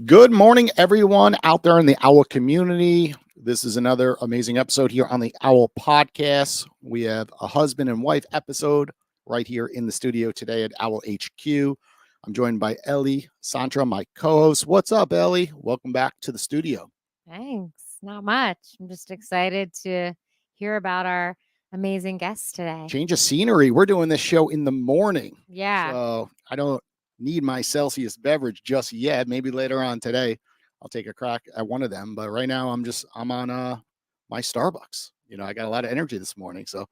Good morning, everyone out there in the Owwll community. This is another amazing episode here on the Owwll Podcast. We have a husband and wife episode right here in the studio today at Owwll HQ. I'm joined by Ellie Santra, my co-host. What's up, Ellie? Welcome back to the studio. Thanks. Not much. I'm just excited to hear about our amazing guests today. Change of scenery. We're doing this show in the morning. Yeah. So I don't need my Celsius beverage just yet. Maybe later on today, I'll take a crack at one of them. But right now, I'm on my Starbucks. I got a lot of energy this morning. So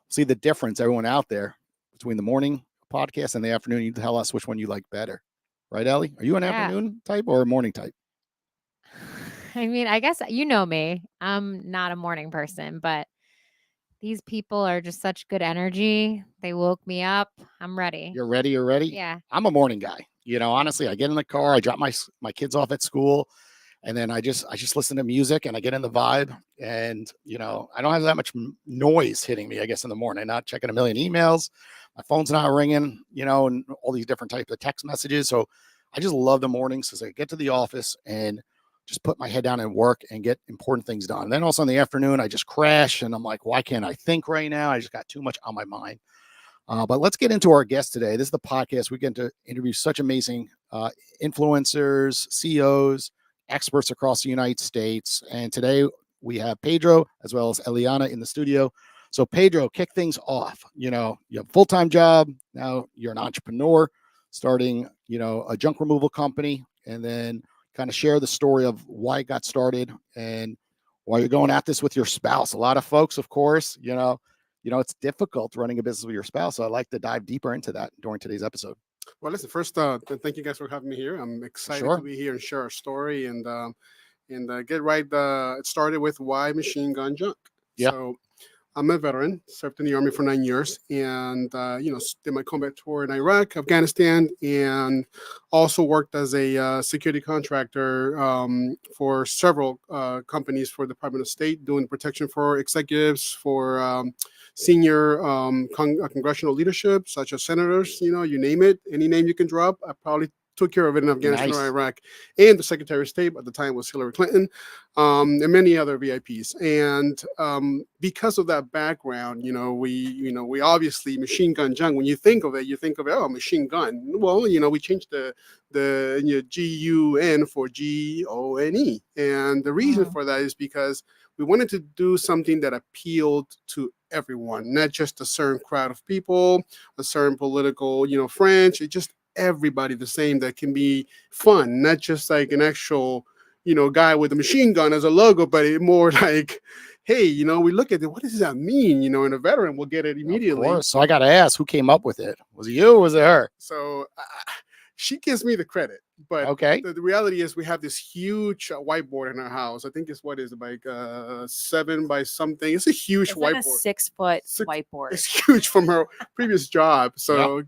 see the difference, everyone out there, between the morning podcast and the afternoon. You tell us which one you like better. Right, Ellie? Are you an afternoon type or a morning type? I mean, I guess you know me. I'm not a morning person, but these people are just such good energy. They woke me up. I'm ready. You're ready? You're ready? Yeah. I'm a morning guy. Honestly, I get in the car, I drop my kids off at school, and then I just listen to music and I get in the vibe. And I don't have that much noise hitting me, I guess, in the morning. Not checking a million emails, my phone's not ringing, and all these different types of text messages. So I just love the mornings because I get to the office and just put my head down and work and get important things done. And then also in the afternoon, I just crash and I'm like, why can't I think right now? I just got too much on my mind. But let's get into our guest today. This is the podcast. We get to interview such amazing influencers, CEOs, experts across the United States. And today we have Pedro as well as Eleana in the studio. So Pedro, kick things off. You have a full-time job. Now you're an entrepreneur starting, a junk removal company, and then kind of share the story of why it got started and why you're going at this with your spouse. A lot of folks, of course, it's difficult running a business with your spouse. So I'd like to dive deeper into that during today's episode. Well, listen, first, thank you guys for having me here. I'm excited to be here and share our story and get right started with why machine gun junk. Yeah. So I'm a veteran, served in the Army for 9 years, and did my combat tour in Iraq, Afghanistan, and also worked as a security contractor for several companies for the Department of State, doing protection for executives, for senior congressional leadership, such as senators, you name it, any name you can drop. I probably took care of it in Afghanistan or Iraq, and the Secretary of State at the time was Hillary Clinton, and many other VIPs. And because of that background, we obviously machine gun junk. When you think of it, oh, machine gun. Well, we changed the GUN for GONE, and the reason for that is because we wanted to do something that appealed to everyone, not just a certain crowd of people, a certain political, French. It just everybody the same, that can be fun, not just like an actual guy with a machine gun as a logo, but it more like, hey, we look at it, what does that mean, and a veteran will get it immediately. Of course. So I got to ask, who came up with it? Was it you or was it her? So she gives me the credit, but okay, the reality is we have this huge whiteboard in our house. I think it's like 7 by something. It's a huge it's whiteboard. Like a 6 foot whiteboard. It's huge from her previous job. So,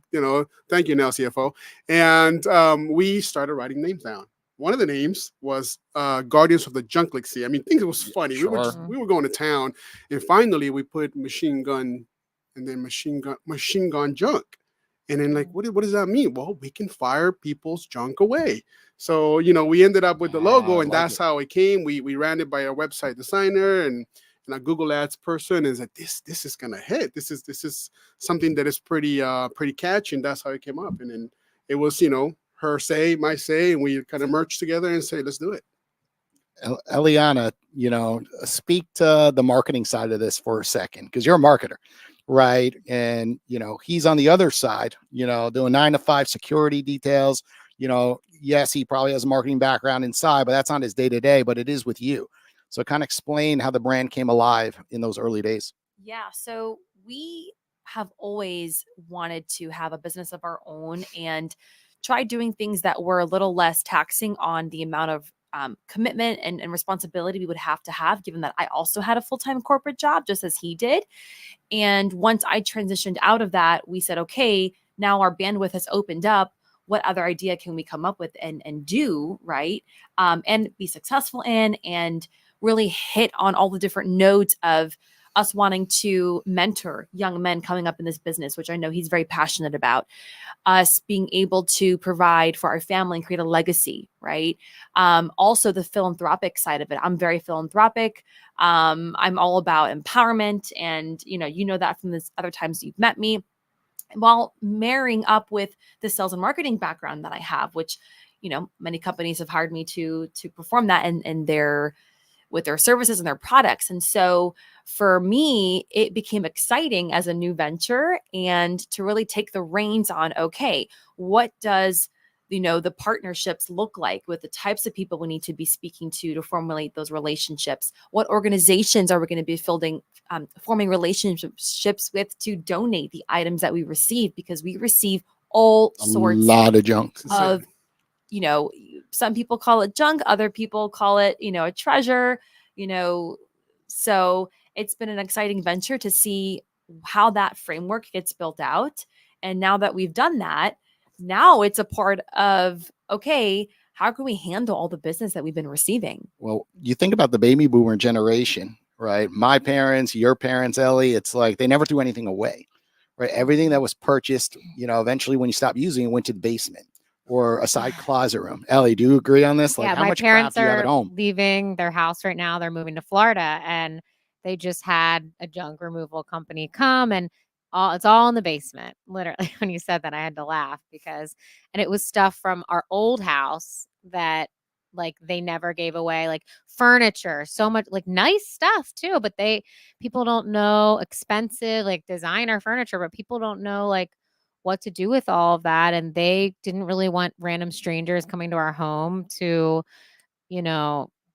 thank you now, CFO. And we started writing names down. One of the names was Guardians of the Junk Legacy. I mean, things was funny. Sure. We were going to town, and finally we put machine gun and then machine gun junk. And then like, what does that mean? Well, we can fire people's junk away. So, we ended up with the logo, and that's how it came. We ran it by our website designer and a Google Ads person, and said, this is gonna hit. This is something that is pretty catchy, and that's how it came up. And then it was, her say, my say, and we kind of merged together and say, let's do it. Eleana, speak to the marketing side of this for a second, because you're a marketer. Right. And, he's on the other side, doing 9 to 5 security details. Yes, he probably has a marketing background inside, but that's not his day to day, but it is with you. So kind of explain how the brand came alive in those early days. Yeah. So we have always wanted to have a business of our own and try doing things that were a little less taxing on the amount of commitment and responsibility we would have to have, given that I also had a full-time corporate job, just as he did. And once I transitioned out of that, we said, okay, now our bandwidth has opened up. What other idea can we come up with and do, right? And be successful in, and really hit on all the different nodes of us wanting to mentor young men coming up in this business, which I know he's very passionate about, us being able to provide for our family and create a legacy, right? Also the philanthropic side of it. I'm very philanthropic. I'm all about empowerment. And, you know that from this other times you've met me, while marrying up with the sales and marketing background that I have, which, many companies have hired me to perform that and with their services and their products. And so for me, it became exciting as a new venture and to really take the reins on, okay, what does, the partnerships look like with the types of people we need to be speaking to formulate those relationships? What organizations are we going to be forming relationships with to donate the items that we receive? Because we receive all sorts A lot of junk. of, some people call it junk, other people call it, a treasure, so it's been an exciting venture to see how that framework gets built out. And now that we've done that, now it's a part of, okay, how can we handle all the business that we've been receiving? Well, you think about the baby boomer generation, right? My parents, your parents, Ellie, it's like they never threw anything away, right? Everything that was purchased, eventually when you stop using it, went to the basement or a side closet room. Ellie, do you agree on this? Like, Yeah, how my much crap parents do you have at are home? leaving their house right now. They're moving to Florida, and they just had a junk removal company come, and it's all in the basement. Literally, when you said that, I had to laugh and it was stuff from our old house that like they never gave away, like furniture, so much like nice stuff too. But people don't know, expensive like designer furniture, but people don't know like what to do with all of that. And they didn't really want random strangers coming to our home to,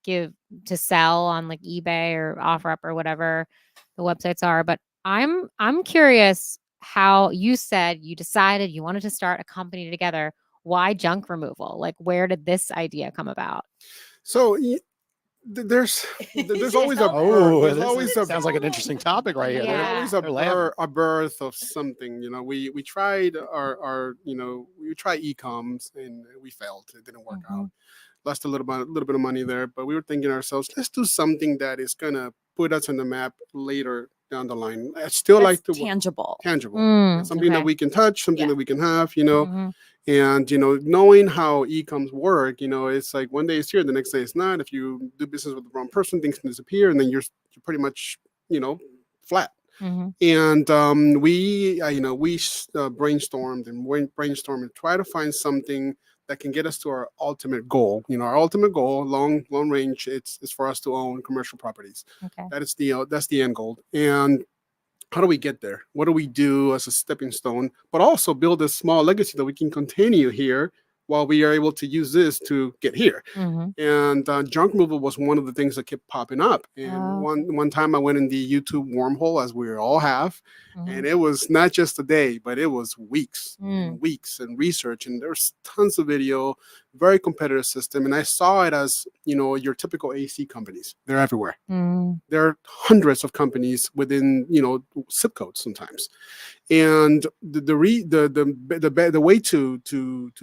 give to sell on like eBay or OfferUp or whatever the websites are. But I'm curious how you said you decided you wanted to start a company together. Why junk removal? Like, where did this idea come about? So there's always a Oh, there's this always a sounds like an interesting topic right here. there's Yeah. always They're laughing. a birth of something. We tried we tried e-coms and we failed. It didn't work out. Lost a little bit of money there, but we were thinking to ourselves, let's do something that is gonna put us on the map later down the line. I still like to tangible. something that Okay. we can touch, something Yeah. that we can have, Mhm. and knowing how e-coms work, it's like one day it's here, the next day it's not. If you do business with the wrong person, things can disappear, and then you're pretty much flat. Mhm. And we brainstormed and try to find something that can get us to our ultimate goal. Our ultimate goal, long range, it's for us to own commercial properties. Okay. That's the end goal. And how do we get there? What do we do as a stepping stone, but also build a small legacy that we can continue here while we are able to use this to get here? Mhm. And junk removal was one of the things that kept popping up. And Oh, one time I went in the YouTube wormhole, as we all have, and Mhm. it was not just a day, but it was weeks Mm. and weeks and research. And there's tons of video, very competitive system. And I saw it as, your typical AC companies. They're everywhere. Mm. There are hundreds of companies within, zip codes sometimes. And the way to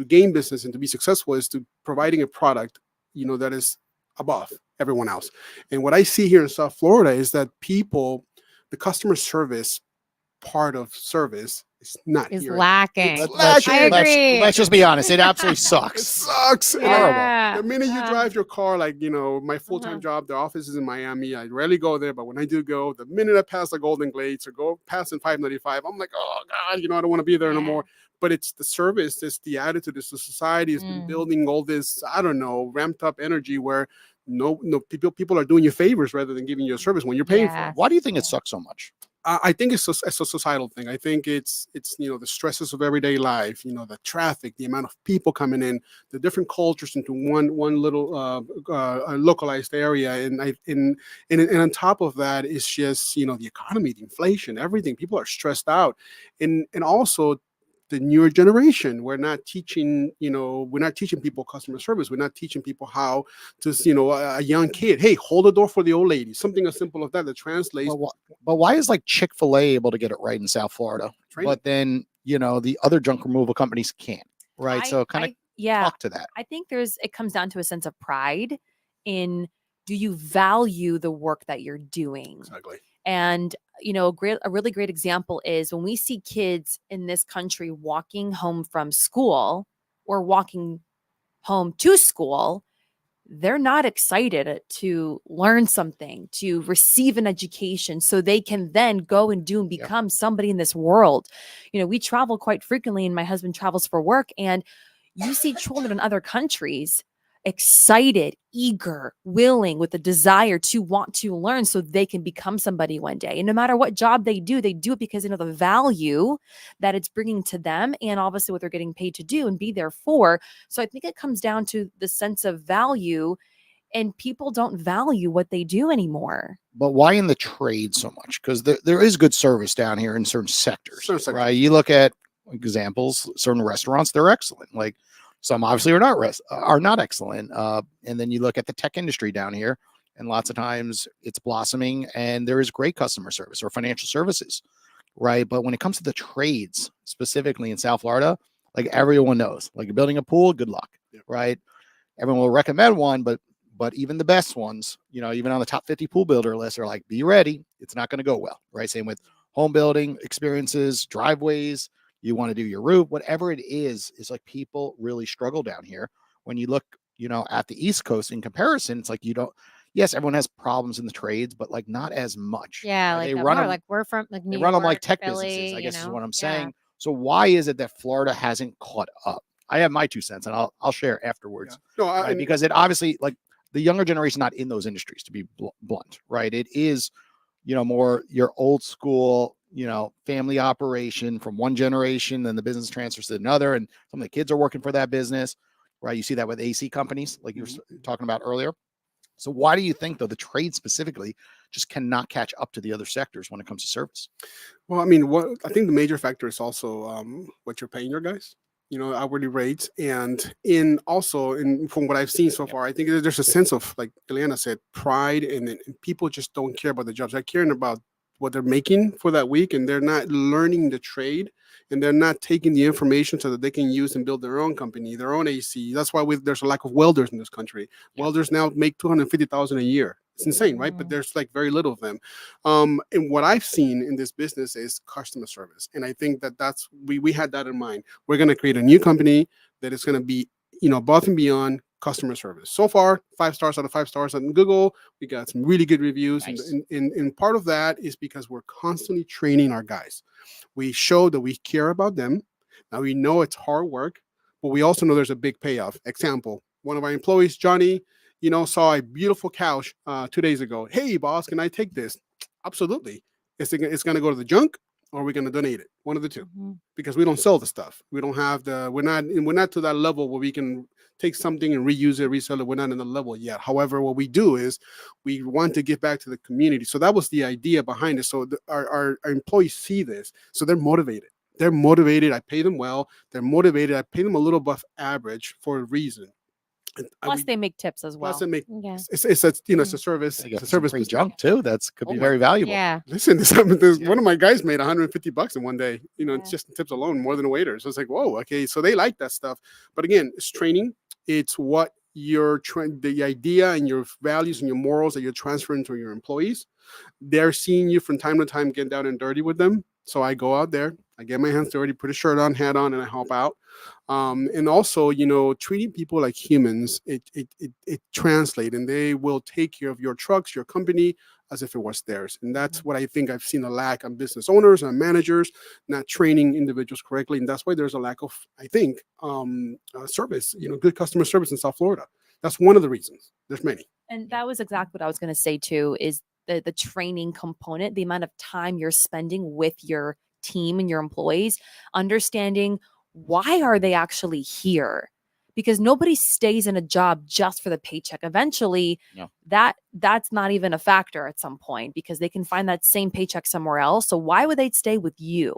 gain business and to be successful is to providing a product, that is above everyone else. And what I see here in South Florida is that the customer service part of service is not Is here. lacking. It's Let's, lacking. let's just be honest. It absolutely It sucks. sucks. And Yeah. the minute you drive your car, like, my full-time Uh-huh. job, the office is in Miami. I rarely go there, but when I do go, the minute I pass the Golden Glades or go past in 595, I'm like, oh God, I don't want to be there no more. But it's the service, it's the attitude, it's the society has been building all this, I don't know, ramped up energy where no people are doing you favors rather than giving you a service when you're paying for it. Why do you think it sucks so much? I think it's a societal thing. I think it's the stresses of everyday life, the traffic, the amount of people coming in, the different cultures into one little localized area, and on top of that, it's just the economy, the inflation, everything. People are stressed out, and also the newer generation. We're not teaching people customer service. We're not teaching people how to, a young kid, hey, hold the door for the old lady. Something as simple as that translates. But why is like Chick-fil-A able to get it right in South Florida, Training. but then the other junk removal companies can't, right? So kind of talk to that. I think it comes down to a sense of pride in, do you value the work that you're doing? Exactly. And, a really great example is when we see kids in this country walking home from school or walking home to school, they're not excited to learn something, to receive an education so they can then go and do and become somebody in this world. We travel quite frequently, and my husband travels for work, and you see children in other countries excited, eager, willing, with a desire to want to learn so they can become somebody one day. And no matter what job they do it because they know the value that it's bringing to them, and obviously what they're getting paid to do and be there for. So I think it comes down to the sense of value, and people don't value what they do anymore. But why in the trade so much? Because there is good service down here in certain sectors, right? You look at examples, certain restaurants, they're excellent. Like some obviously are not excellent. And then you look at the tech industry down here, and lots of times it's blossoming and there is great customer service or financial services, right? But when it comes to the trades, specifically in South Florida, like everyone knows, like building a pool, good luck, right? Everyone will recommend one, but even the best ones, even on the top 50 pool builder list, are like, be ready. It's not going to go well, right? Same with home building experiences, driveways. You want to do your roof, whatever it is like people really struggle down here. When you look, at the East Coast in comparison, it's like yes, everyone has problems in the trades, but like not as much. Yeah, right? like They that run more them, like we're from like New they run them like York, tech Philly, businesses, I guess is what I'm Yeah. saying. So why is it that Florida hasn't caught up? I have my 2 cents, and I'll share afterwards. No, Because it obviously, like, the younger generation not in those industries, to be blunt, right? It is, more your old school, family operation from one generation, then the business transfers to another, and some of the kids are working for that business, right? You see that with AC companies, like you were talking about earlier. So why do you think, though, the trade specifically just cannot catch up to the other sectors when it comes to service? Well, I think the major factor is also what you're paying your guys. Hourly rates, and from what I've seen so far, I think there's a sense of, like Eleana said, pride, and people just don't care about the jobs. They're caring about what they're making for that week, and they're not learning the trade, and they're not taking the information so that they can use and build their own company, their own AC. That's why there's a lack of welders in this country. Welders now make $250,000 a year. It's insane, right? But there's like very little of them. And what I've seen in this business is customer service, and I think that's we had that in mind. We're going to create a new company that is going to be, above and beyond customer service. So far, 5 stars out of 5 stars on Google. We got some really good reviews. Nice. And part of that is because we're constantly training our guys. We show that we care about them. Now, we know it's hard work, but we also know there's a big payoff. Example, one of our employees, Johnny, saw a beautiful couch 2 days ago. Hey, boss, can I take this? Absolutely. It's going to go to the junk, or we're going to donate it. One of the two, because we don't sell the stuff. We don't have we're not to that level where we can take something and reuse it, resell it. We're not in the level yet. However, what we do is we want to give back to the community. So that was the idea behind it. So our employees see this, so they're motivated. They're motivated. I pay them well. They're motivated. I pay them a little above average for a reason. Plus, they make tips as well. Plus, they make Yeah. it's a service. They It's got a some service free business. junk too. That's could Oh be my- very valuable. Yeah. Listen, one of my guys made $150 in one day. It's just tips alone, more than a waiter. So it's like, whoa, okay. So they like that stuff. But again, it's training. It's what you're trying, the idea and your values and your morals that you're transferring to your employees. They're seeing you from time to time get down and dirty with them. So I go out there, I get my hands dirty, put a shirt on, hat on, and I help out. And also, treating people like humans, it translates, and they will take care of your trucks, your company, as if it was theirs. And that's what I think I've seen a lack on business owners and managers, not training individuals correctly. And that's why there's a lack of, I think, service, good customer service in South Florida. That's one of the reasons. There's many. And that was exactly what I was going to say too, is the training component, the amount of time you're spending with your team and your employees, understanding why are they actually here? Because nobody stays in a job just for the paycheck. Eventually, that's not even a factor at some point, because they can find that same paycheck somewhere else. So why would they stay with you?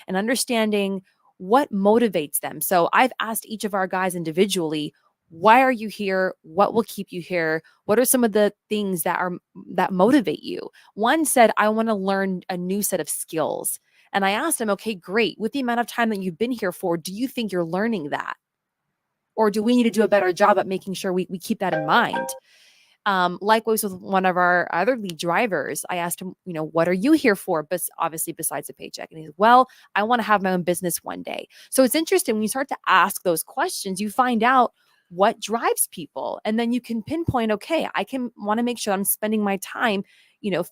And understanding what motivates them. So I've asked each of our guys individually, why are you here? What will keep you here? What are some of the things that motivate you? One said, I want to learn a new set of skills. And I asked him, okay, great. With the amount of time that you've been here for, do you think you're learning that? Or do we need to do a better job at making sure we keep that in mind? Likewise with one of our other lead drivers, I asked him, what are you here for? But obviously besides a paycheck. And he's, well, I want to have my own business one day. So it's interesting when you start to ask those questions, you find out what drives people. And then you can pinpoint, okay, I can want to make sure I'm spending my time,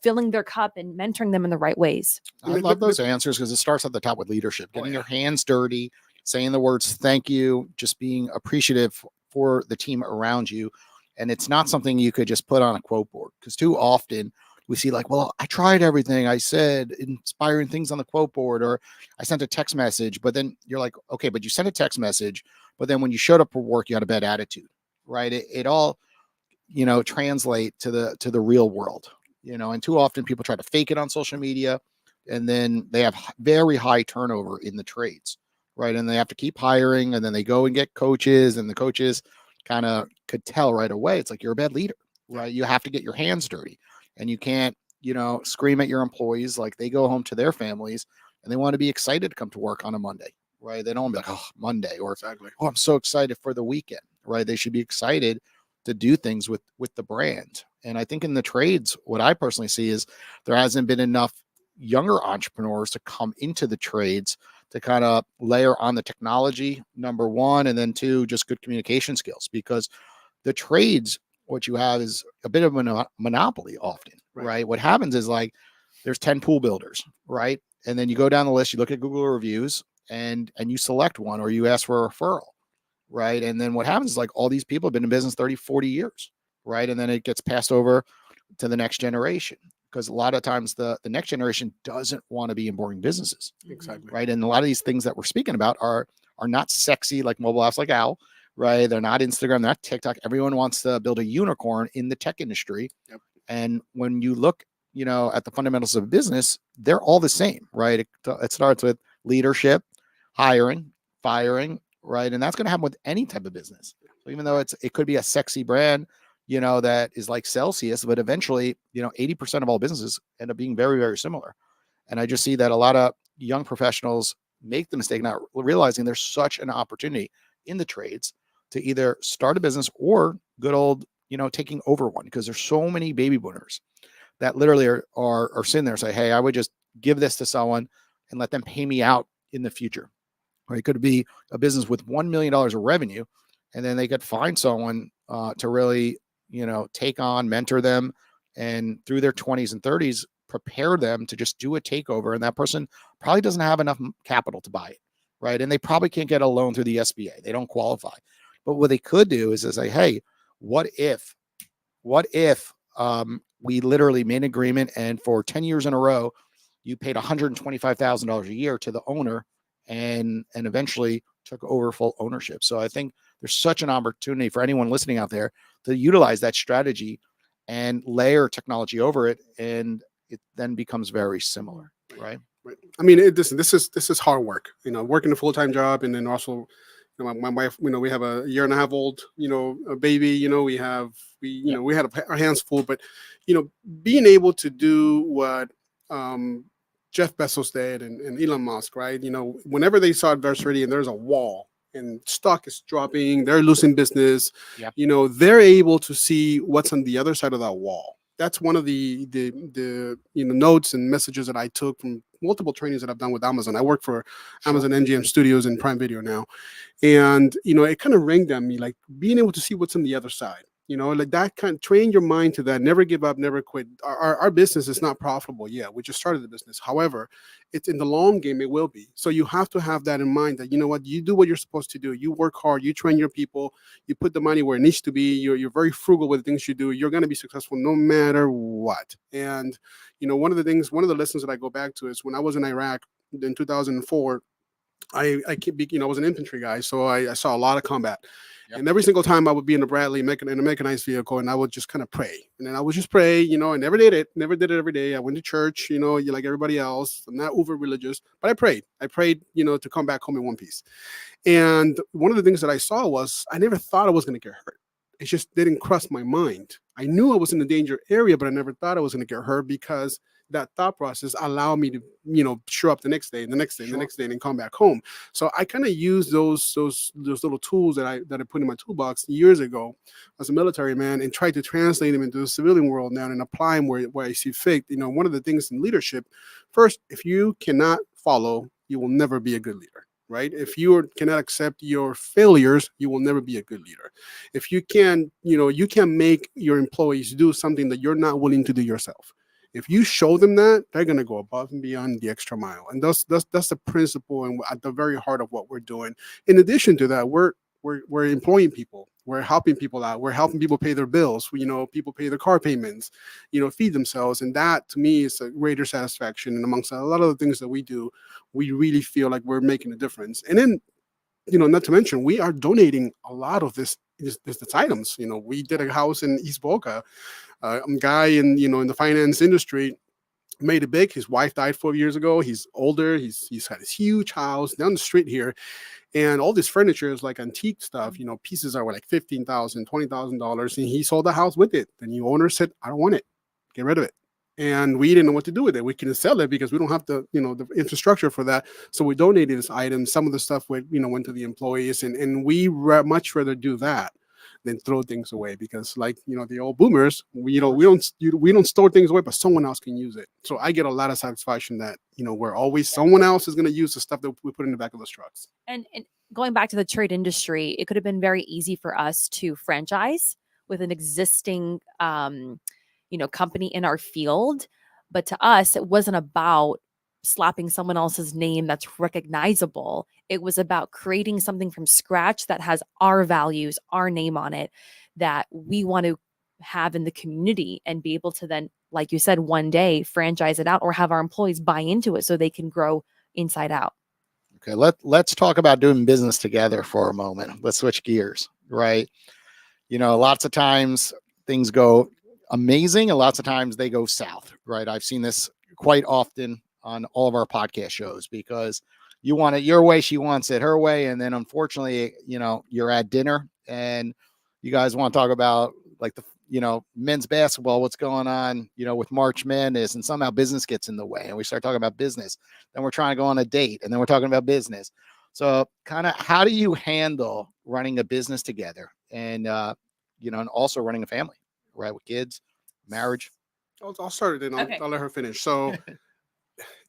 filling their cup and mentoring them in the right ways. I love those answers because it starts at the top with leadership, getting your hands dirty, saying the words, thank you, just being appreciative for the team around you. And it's not something you could just put on a quote board, because too often we see like, well, I tried everything. I said inspiring things on the quote board, or I sent a text message, but then you're like, okay, but you sent a text message, but then when you showed up for work, you had a bad attitude, right? It all, translate to the real world, and too often people try to fake it on social media, and then they have very high turnover in the trades, right? And they have to keep hiring, and then they go and get coaches, and the coaches kind of could tell right away. It's like, you're a bad leader, right? You have to get your hands dirty, and you can't, scream at your employees. Like, they go home to their families and they want to be excited to come to work on a Monday, right? They don't want to be like, oh, Monday, or exactly, oh, I'm so excited for the weekend, right? They should be excited to do things with the brand. And I think in the trades, what I personally see is there hasn't been enough younger entrepreneurs to come into the trades to kind of layer on the technology, number one, and then two, just good communication skills, because the trades, what you have is a bit of a monopoly often, right? What happens is, like, there's 10 pool builders, right? And then you go down the list, you look at Google reviews, and you select one, or you ask for a referral, right? And then what happens is, like, all these people have been in business 30, 40 years, right? And then it gets passed over to the next generation, because a lot of times the next generation doesn't want to be in boring businesses. Exactly. Right. And a lot of these things that we're speaking about are not sexy, like mobile apps like Owwll, right? They're not Instagram, they're not TikTok. Everyone wants to build a unicorn in the tech industry. Yep. And when you look, at the fundamentals of business, they're all the same, right? It starts with leadership, hiring, firing, right? And that's going to happen with any type of business. So even though it could be a sexy brand, that is like Celsius, but eventually, 80% of all businesses end up being very, very similar. And I just see that a lot of young professionals make the mistake not realizing there's such an opportunity in the trades to either start a business or good old, taking over one, because there's so many baby boomers that literally are sitting there and say, hey, I would just give this to someone and let them pay me out in the future. Or it could be a business with $1 million of revenue, and then they could find someone to really, take on, mentor them, and through their 20s and 30s, prepare them to just do a takeover. And that person probably doesn't have enough capital to buy it, right? And they probably can't get a loan through the SBA. They don't qualify. But what they could do is say, hey, what if we literally made an agreement, and for 10 years in a row, you paid $125,000 a year to the owner, and eventually took over full ownership. So I think there's such an opportunity for anyone listening out there to utilize that strategy and layer technology over it, and it then becomes very similar, right? Right. I mean, this is hard work, working a full-time job, and then also, my wife, we have a 1.5 year old, a baby, we had our hands full, but, being able to do what Jeff Bezos did and Elon Musk, right? Whenever they saw adversity and there's a wall and stock is dropping, they're losing business, Yep. They're able to see what's on the other side of that wall. That's one of the notes and messages that I took from multiple trainings that I've done with Amazon. I work for Amazon MGM Studios and Prime Video now. And, it kind of rang on me, like being able to see what's on the other side. Like that kind of train your mind to that. Never give up, never quit. Our business is not profitable. Yeah, we just started the business. However, it's in the long game, it will be. So you have to have that in mind that, you do what you're supposed to do. You work hard, you train your people, you put the money where it needs to be. You're very frugal with the things you do. You're going to be successful no matter what. And, one of the lessons that I go back to is when I was in Iraq in 2004, I was an infantry guy. So I saw a lot of combat. Yep. And every single time I would be in a Bradley, in a mechanized vehicle, and I would just kind of pray. And then I would just pray, I never did it every day. I went to church, like everybody else. I'm not uber religious, but I prayed, to come back home in one piece. And one of the things that I saw was I never thought I was going to get hurt. It just didn't cross my mind. I knew I was in a danger area, but I never thought I was going to get hurt because that thought process allow me to, show up the next day and the next day and the Sure. next day and come back home. So I kind of use those little tools that I put in my toolbox years ago as a military man, and try to translate them into the civilian world now and apply them where I see fit. One of the things in leadership, first, if you cannot follow, you will never be a good leader. Right? If you cannot accept your failures, you will never be a good leader. If you can, you can make your employees do something that you're not willing to do yourself. If you show them that, they're going to go above and beyond the extra mile. And that's the principle and at the very heart of what we're doing. In addition to that, we're employing people. We're helping people out. We're helping people pay their bills. People pay their car payments, feed themselves. And that, to me, is a greater satisfaction. And amongst a lot of the things that we do, we really feel like we're making a difference. And then, not to mention, we are donating a lot of this items. We did a house in East Boca. A guy in the finance industry made it big. His wife died 4 years ago. He's older. He's had this huge house down the street here. And all this furniture is like antique stuff. Pieces are like $15,000, $20,000. And he sold the house with it. And the owner said, I don't want it. Get rid of it. And we didn't know what to do with it. We couldn't sell it because we don't have the infrastructure for that. So we donated this item. Some of the stuff went to the employees. And we much rather do that than throw things away, because the old boomers, we don't store things away, but someone else can use it. So I get a lot of satisfaction that we're always someone else is going to use the stuff that we put in the back of those trucks. And going back to the trade industry, it could have been very easy for us to franchise with an existing company in our field, but to us it wasn't about slapping someone else's name that's recognizable. It was about creating something from scratch that has our values, our name on it, that we want to have in the community and be able to then, like you said, one day franchise it out or have our employees buy into it so they can grow inside out. Okay, let's talk about doing business together for a moment. Let's switch gears, right? Lots of times things go amazing and lots of times they go south, right? I've seen this quite often on all of our podcast shows, because you want it your way, she wants it her way. And then unfortunately, you're at dinner and you guys want to talk about like the, men's basketball, what's going on, with March Madness, and somehow business gets in the way and we start talking about business. Then we're trying to go on a date and then we're talking about business. So kind of how do you handle running a business together and, and also running a family, right? With kids, marriage. I'll start it and I'll let her finish. So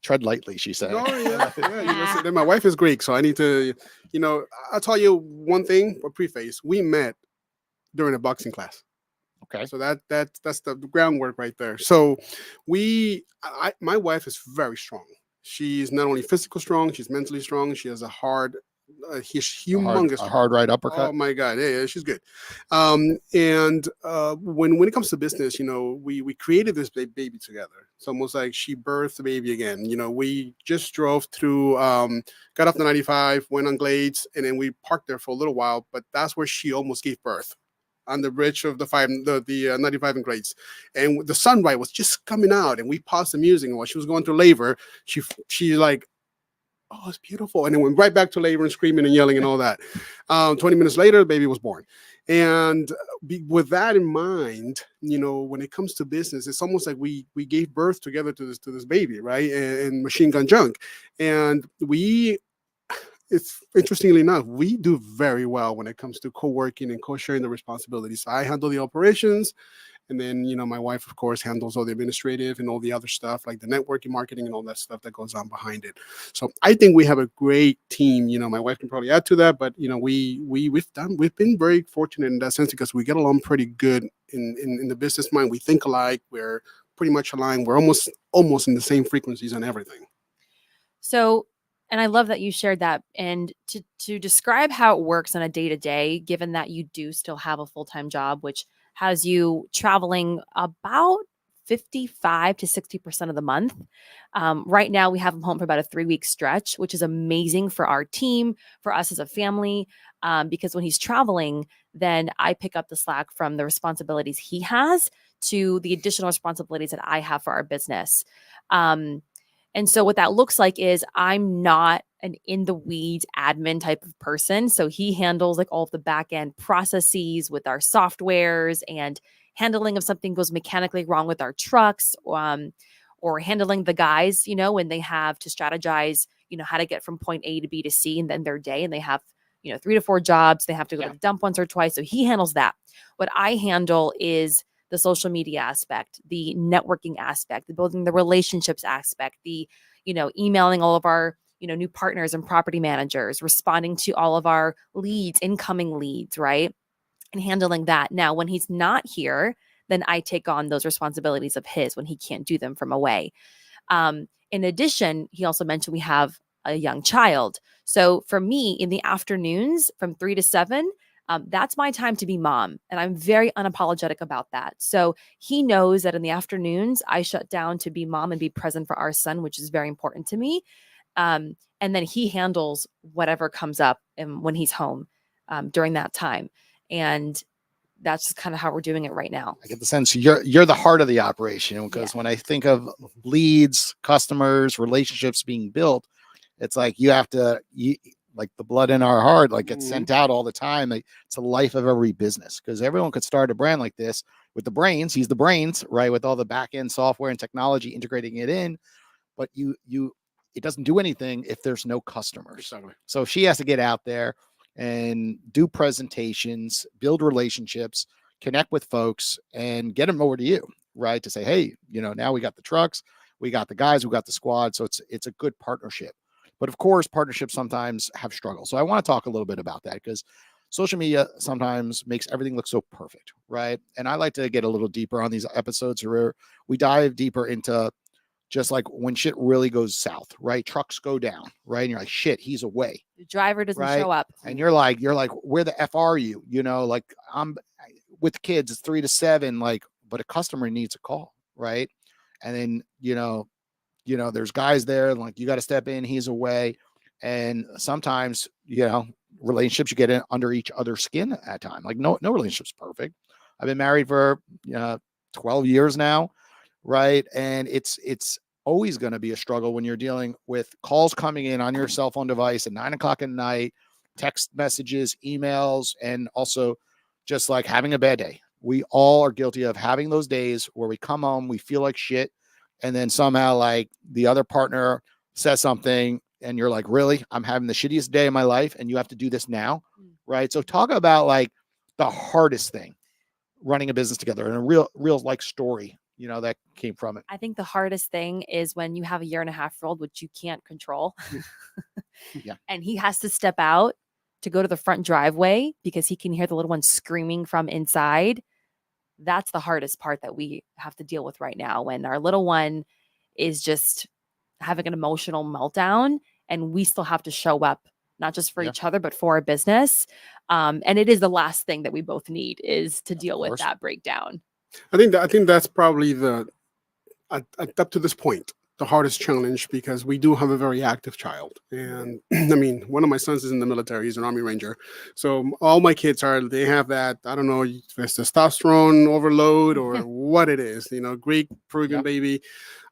tread lightly, she said. Oh, yeah. Then my wife is Greek, so I need to, I'll tell you one thing, a preface. We met during a boxing class. Okay. So that's the groundwork right there. So my wife is very strong. She's not only physically strong, she's mentally strong. She has a humongous hard right uppercut. Oh my God. Yeah, she's good. And when it comes to business, we created this baby together. It's almost like she birthed the baby again. We just drove through, got off the 95, went on Glades, and then we parked there for a little while, but that's where she almost gave birth, on the bridge of the 95 and Glades. And the sunlight was just coming out, and we paused the music, and while she was going through labor, she like, oh, it's beautiful. And then went right back to labor and screaming and yelling and all that. 20 minutes later, the baby was born. And with that in mind, when it comes to business, it's almost like we gave birth together to this baby, right? And Machine Gun Junk. And it's interestingly enough, we do very well when it comes to co-working and co-sharing the responsibilities. I handle the operations. And then, my wife, of course, handles all the administrative and all the other stuff, like the networking, marketing, and all that stuff that goes on behind it. So I think we have a great team. My wife can probably add to that, but we've been very fortunate in that sense, because we get along pretty good in the business mind. We think alike. We're pretty much aligned. We're almost in the same frequencies on everything. So, and I love that you shared that. And to describe how it works on a day-to-day, given that you do still have a full-time job, which has you traveling about 55 to 60% of the month. Right now, we have him home for about a 3-week stretch, which is amazing for our team, for us as a family, because when he's traveling, then I pick up the slack from the responsibilities he has to the additional responsibilities that I have for our business. And so what that looks like is I'm not an in the weeds admin type of person. So he handles like all of the back end processes with our softwares and handling if something goes mechanically wrong with our trucks, or handling the guys, when they have to strategize, how to get from point A to B to C and then their day, and they have, 3 to 4 jobs. They have to go to the dump once or twice. So he handles that. What I handle is the social media aspect, the networking aspect, the building the relationships aspect, the, emailing all of our, new partners and property managers, responding to all of our leads, incoming leads, right? And handling that. Now, when he's not here, then I take on those responsibilities of his when he can't do them from away. In addition, he also mentioned we have a young child. So for me, in the afternoons from 3 to 7, that's my time to be mom. And I'm very unapologetic about that. So he knows that in the afternoons, I shut down to be mom and be present for our son, which is very important to me. And then he handles whatever comes up when he's home during that time. And that's just kind of how we're doing it right now. I get the sense you're the heart of the operation, because when I think of leads, customers, relationships being built, it's like you have to, like the blood in our heart, like gets sent out all the time. Like, it's the life of every business, because everyone could start a brand like this with the brains. He's the brains, right? With all the back end software and technology integrating it in, but it doesn't do anything if there's no customers. Exactly. So she has to get out there and do presentations, build relationships, connect with folks, and get them over to you, right? To say, hey, now we got the trucks, we got the guys, we got the squad. So it's a good partnership. But of course, partnerships sometimes have struggles. So I want to talk a little bit about that, because social media sometimes makes everything look so perfect, right? And I like to get a little deeper on these episodes where we dive deeper into just like when shit really goes south, right? Trucks go down, right? And you're like, shit, he's away. The driver doesn't show up. And you're like, where the F are you? Like, I'm with kids, it's 3 to 7, like, but a customer needs a call, right? And then, there's guys there, like, you got to step in, he's away. And sometimes, relationships, you get in under each other's skin at time. Like, no relationship's perfect. I've been married for 12 years now, right? And it's always going to be a struggle when you're dealing with calls coming in on your cell phone device at 9:00 at night, text messages, emails, and also just like having a bad day. We all are guilty of having those days where we come home, we feel like shit, and then somehow like the other partner says something and you're like, really? I'm having the shittiest day of my life and you have to do this now, right? So talk about like the hardest thing running a business together, and a real like story, that came from it. I think the hardest thing is when you have a 1.5-year-old, which you can't control. Yeah. And he has to step out to go to the front driveway because he can hear the little one screaming from inside. That's the hardest part that we have to deal with right now, when our little one is just having an emotional meltdown and we still have to show up, not just for each other, but for our business. And it is the last thing that we both need, is to deal with that breakdown. I think that's probably up to this point, the hardest challenge, because we do have a very active child. And I mean, one of my sons is in the military. He's an Army Ranger. So all my kids they have that, I don't know if it's testosterone overload or what it is, Greek, Peruvian baby.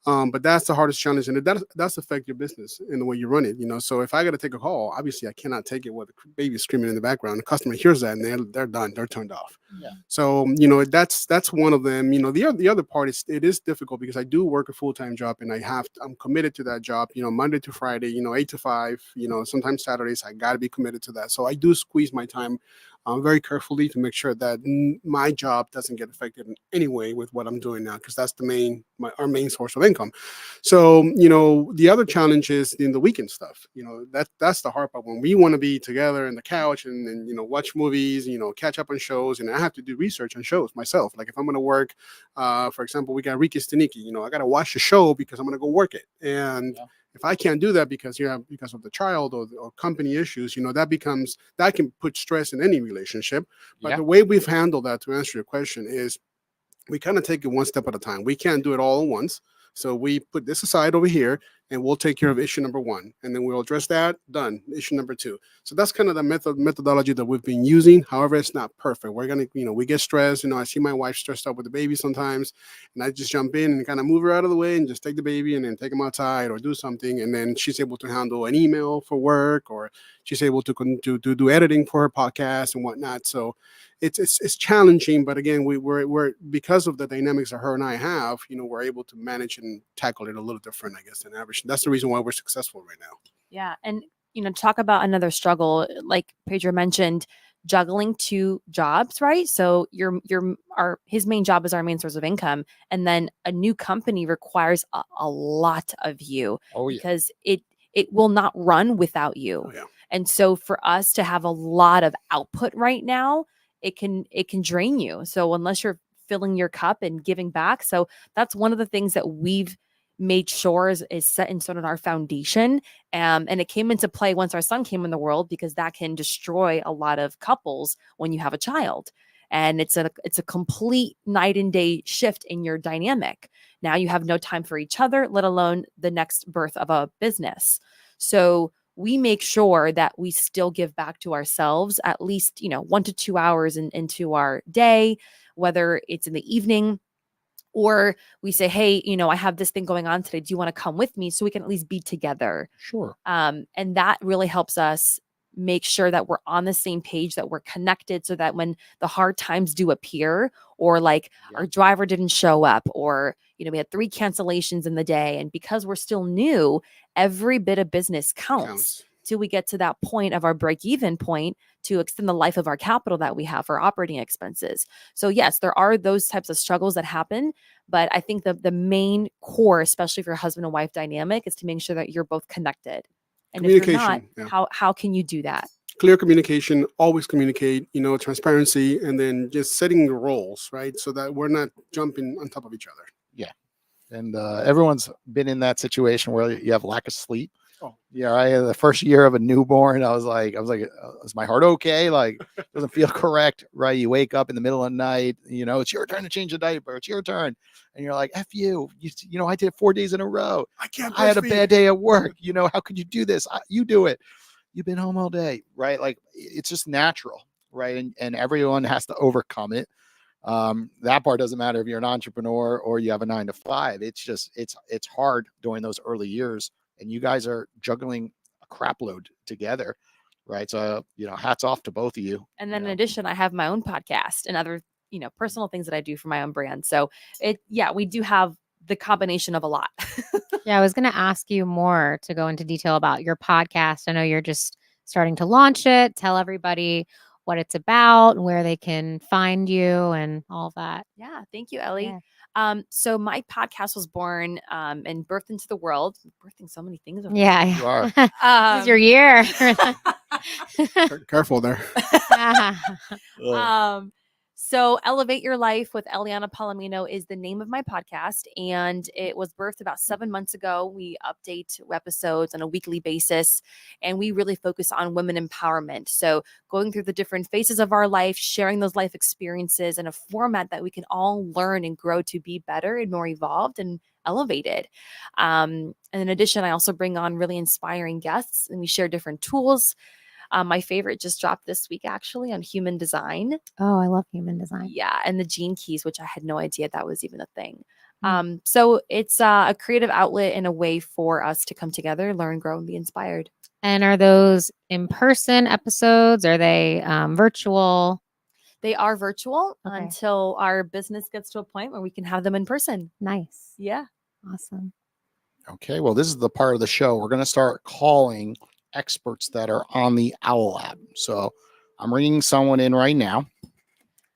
But that's the hardest challenge, and that's affect your business in the way you run it. So if I got to take a call, obviously I cannot take it with the baby screaming in the background. The customer hears that and they're done. They're turned off. Yeah. So that's one of them. The other part is, it is difficult because I do work a full-time job and I'm committed to that job. Monday to Friday. 8 to 5. Sometimes Saturdays I got to be committed to that. So I do squeeze my time very carefully to make sure that my job doesn't get affected in any way with what I'm doing now, because that's our main source of income. So, the other challenge is in the weekend stuff. That's the hard part, when we want to be together in the couch and watch movies, catch up on shows, and I have to do research on shows myself. Like if I'm going to work, for example, we got Ricky Staniki, I got to watch the show because I'm going to go work it. And if I can't do that because of the child or company issues, that can put stress in any relationship. But the way we've handled that, to answer your question, is we kind of take it one step at a time. We can't do it all at once. So we put this aside over here, and we'll take care of issue number 1, and then we'll address that. Done. Issue number 2. So that's kind of the methodology that we've been using. However, it's not perfect. We're gonna, we get stressed. I see my wife stressed out with the baby sometimes, and I just jump in and kind of move her out of the way and just take the baby and then take him outside or do something, and then she's able to handle an email for work, or she's able to do editing for her podcast and whatnot. So it's challenging, but again, we're because of the dynamics that her and I have, we're able to manage and tackle it a little different, I guess, than average. That's the reason why we're successful right now. Yeah. And, talk about another struggle, like Pedro mentioned, juggling 2 jobs, right? So his main job is our main source of income. And then a new company requires a lot of you because it will not run without you. Oh, yeah. And so for us to have a lot of output right now, it can drain you. So unless you're filling your cup and giving back. So that's one of the things that we've made sure is set in stone in our foundation. And it came into play once our son came in the world, because that can destroy a lot of couples when you have a child. And it's a complete night and day shift in your dynamic. Now you have no time for each other, let alone the next birth of a business. So we make sure that we still give back to ourselves at least, 1 to 2 hours into our day, whether it's in the evening, or we say, hey, I have this thing going on today. Do you want to come with me so we can at least be together? Sure. And that really helps us make sure that we're on the same page, that we're connected, so that when the hard times do appear, or like our driver didn't show up, or, we had 3 cancellations in the day. And because we're still new, every bit of business counts till we get to that point of our break-even point to extend the life of our capital that we have for operating expenses. So yes, there are those types of struggles that happen, but I think the main core, especially for your husband and wife dynamic, is to make sure that you're both connected. And if you're not, how can you do that? Clear communication, always communicate, transparency, and then just setting the roles, right? So that we're not jumping on top of each other. Yeah. And everyone's been in that situation where you have lack of sleep. Oh. Yeah, I had the first year of a newborn. I was like, is my heart okay? Like, doesn't feel correct, right? You wake up in the middle of the night, it's your turn to change the diaper. It's your turn. And you're like, F you. I did 4 days in a row. I had a bad day at work. How could you do this? You do it. You've been home all day, right? Like, it's just natural, right? And everyone has to overcome it. That part doesn't matter if you're an entrepreneur or you have a 9 to 5. It's just, it's hard during those early years. And you guys are juggling a crap load together, right? So, hats off to both of you. And then in addition, I have my own podcast and other, personal things that I do for my own brand. So we do have the combination of a lot. Yeah, I was going to ask you more to go into detail about your podcast. I know you're just starting to launch it. Tell everybody what it's about and where they can find you and all that. Yeah. Thank you, Ellie. Yeah. So my podcast was born and birthed into the world. I'm birthing so many things. Yeah. You are. This is your year. Careful there. So Elevate Your Life with Eleana Palomino is the name of my podcast, and it was birthed about 7 months ago. We update episodes on a weekly basis, and we really focus on women empowerment. So going through the different phases of our life, sharing those life experiences in a format that we can all learn and grow to be better and more evolved and elevated. And in addition, I also bring on really inspiring guests, and we share different tools. My favorite just dropped this week, actually, on human design. Oh, I love human design. Yeah. And the gene keys, which I had no idea that was even a thing. So it's a creative outlet and a way for us to come together, learn, grow, and be inspired. And are those in-person episodes? Are they virtual? They are virtual Okay. until our business gets to a point where we can have them in person. Nice. Yeah. Awesome. Okay. Well, this is the part of the show. We're going to start calling experts that are on the Owwll app. So I'm ringing someone in right now.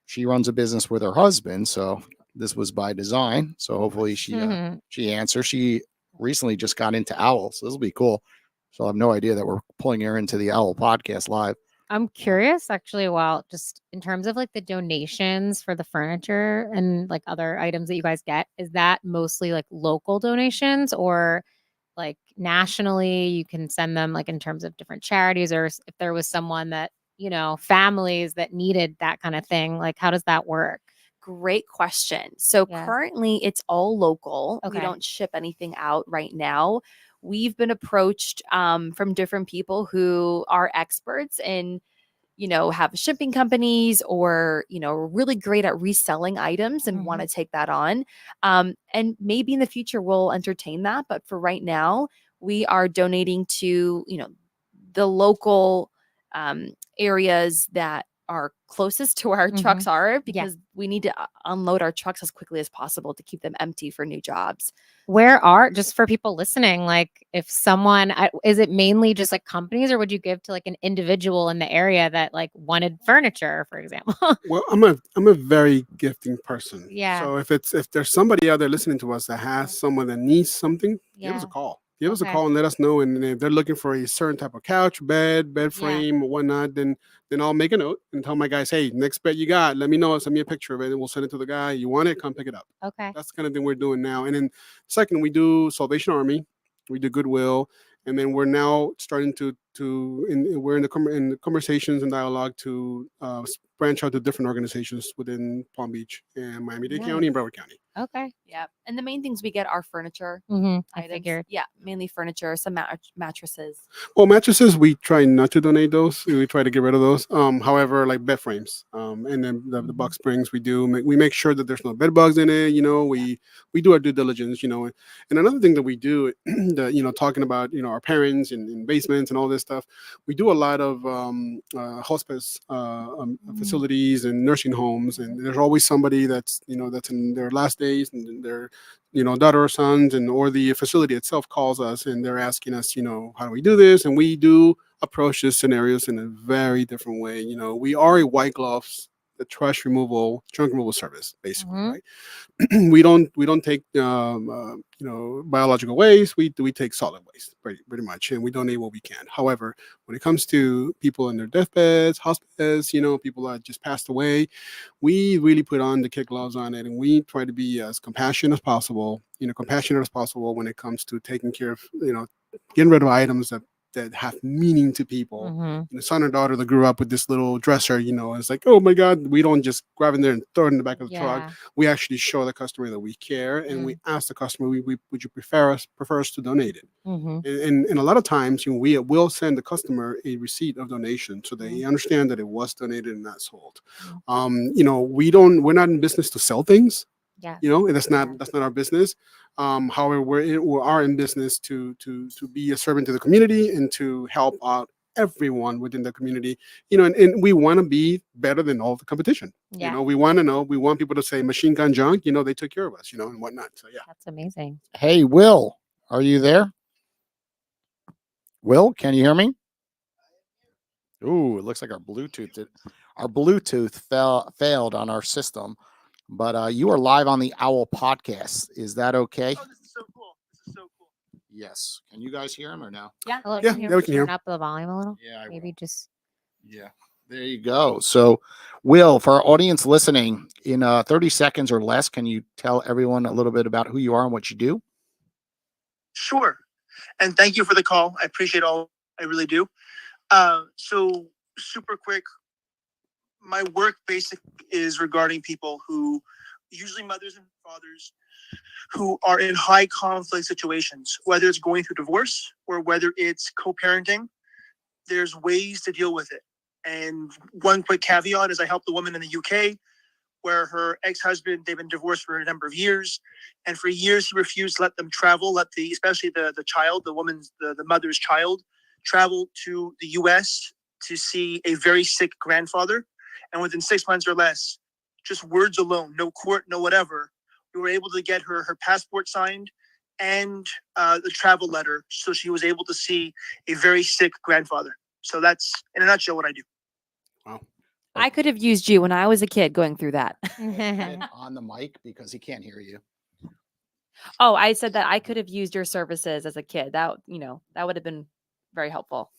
She runs a business with her husband. So this was by design. So hopefully she answers. She recently just got into Owwll. So this will be cool. So I have no idea that we're pulling her into the Owwll Podcast live. I'm curious, actually, just in terms of like the donations for the furniture and like other items that you guys get, is that mostly like local donations, or like nationally you can send them like in terms of different charities, or if there was someone that, families that needed that kind of thing, like how does that work? Great question. So currently it's all local. Okay. We don't ship anything out right now. we've been approached from different people who are experts in, have shipping companies or, are really great at reselling items and want to take that on. And maybe in the future we'll entertain that. But for right now, we are donating to, the local areas that are closest to where our trucks are, because we need to unload our trucks as quickly as possible to keep them empty for new jobs. Just for people listening, like if someone, is it mainly just like companies, or would you give to like an individual in the area that like wanted furniture, for example? Well, I'm a very gifting person. Yeah. So if there's somebody out there listening to us that has someone that needs something, give us a Yeah. call. Give us a Okay. call and let us know. And if they're looking for a certain type of couch, bed Yeah. frame, or whatnot, then I'll make a note and tell my guys, hey, next bed you got, let me know. Send me a picture of it, and we'll send it to the guy. You want it? Come pick it up. Okay. That's the kind of thing we're doing now. And then second, we do Salvation Army, we do Goodwill, and then we're now starting we're in the conversations and dialogue to branch out to different organizations within Palm Beach and Miami-Dade County and Broward County. Okay. Yeah. And the main things we get are furniture I items. figured. Yeah. Mainly furniture, some mattresses. Well, mattresses, we try not to donate those. We try to get rid of those. However, like bed frames, and then the box springs, we make sure that there's no bed bugs in it. We do our due diligence. And another thing that we do, talking about our parents and basements and all this stuff, we do a lot of hospice facilities and nursing homes, and there's always somebody that's in their last days, and their daughter or sons, or the facility itself calls us and they're asking us, how do we do this? And we do approach these scenarios in a very different way. We are a white gloves, the trunk removal service, basically, right? we don't take biological waste. We take solid waste pretty much, and we donate what we can. However, when it comes to people in their deathbeds, hospice, people that just passed away, we really put on the kid gloves on it, and we try to be as compassionate as possible when it comes to taking care of, getting rid of items that have meaning to people. And the son or daughter that grew up with this little dresser, it's like, oh my God, we don't just grab in there and throw it in the back of the truck. We actually show the customer that we care, and we ask the customer, would you prefer us to donate it? And a lot of times, we will send the customer a receipt of donation so they understand that it was donated and not sold. We're not in business to sell things. Yeah. That's not our business. However, we are in business to be a servant to the community and to help out everyone within the community. And we want to be better than all the competition. Yeah. We want people to say Machine Gun Junk, they took care of us, and whatnot. So yeah. That's amazing. Hey, Will, are you there? Will, can you hear me? Ooh, it looks like our Bluetooth failed on our system. But you are live on the Owwll Podcast. Is that okay? Oh, this is so cool. Yes. Can you guys hear him or no? Yeah. Hello, Yeah, can you we can hear turn up the volume a little? Yeah, Maybe just. Yeah. There you go. So, Will, for our audience listening, in 30 seconds or less, can you tell everyone a little bit about who you are and what you do? Sure. And thank you for the call. I appreciate all. I really do. So super quick. My work basically is regarding people who, usually mothers and fathers, who are in high conflict situations, whether it's going through divorce or whether it's co-parenting. There's ways to deal with it. And one quick caveat is I helped a woman in the UK where her ex-husband, they've been divorced for a number of years. And for years, he refused to let them travel, especially the child, the mother's child, travel to the US to see a very sick grandfather. And within 6 months or less, just words alone, no court, no whatever, we were able to get her passport signed and the travel letter. So she was able to see a very sick grandfather. So that's, in a nutshell, what I do. Wow. I could have used you when I was a kid going through that. On the mic because he can't hear you. Oh, I said that I could have used your services as a kid. That would have been very helpful.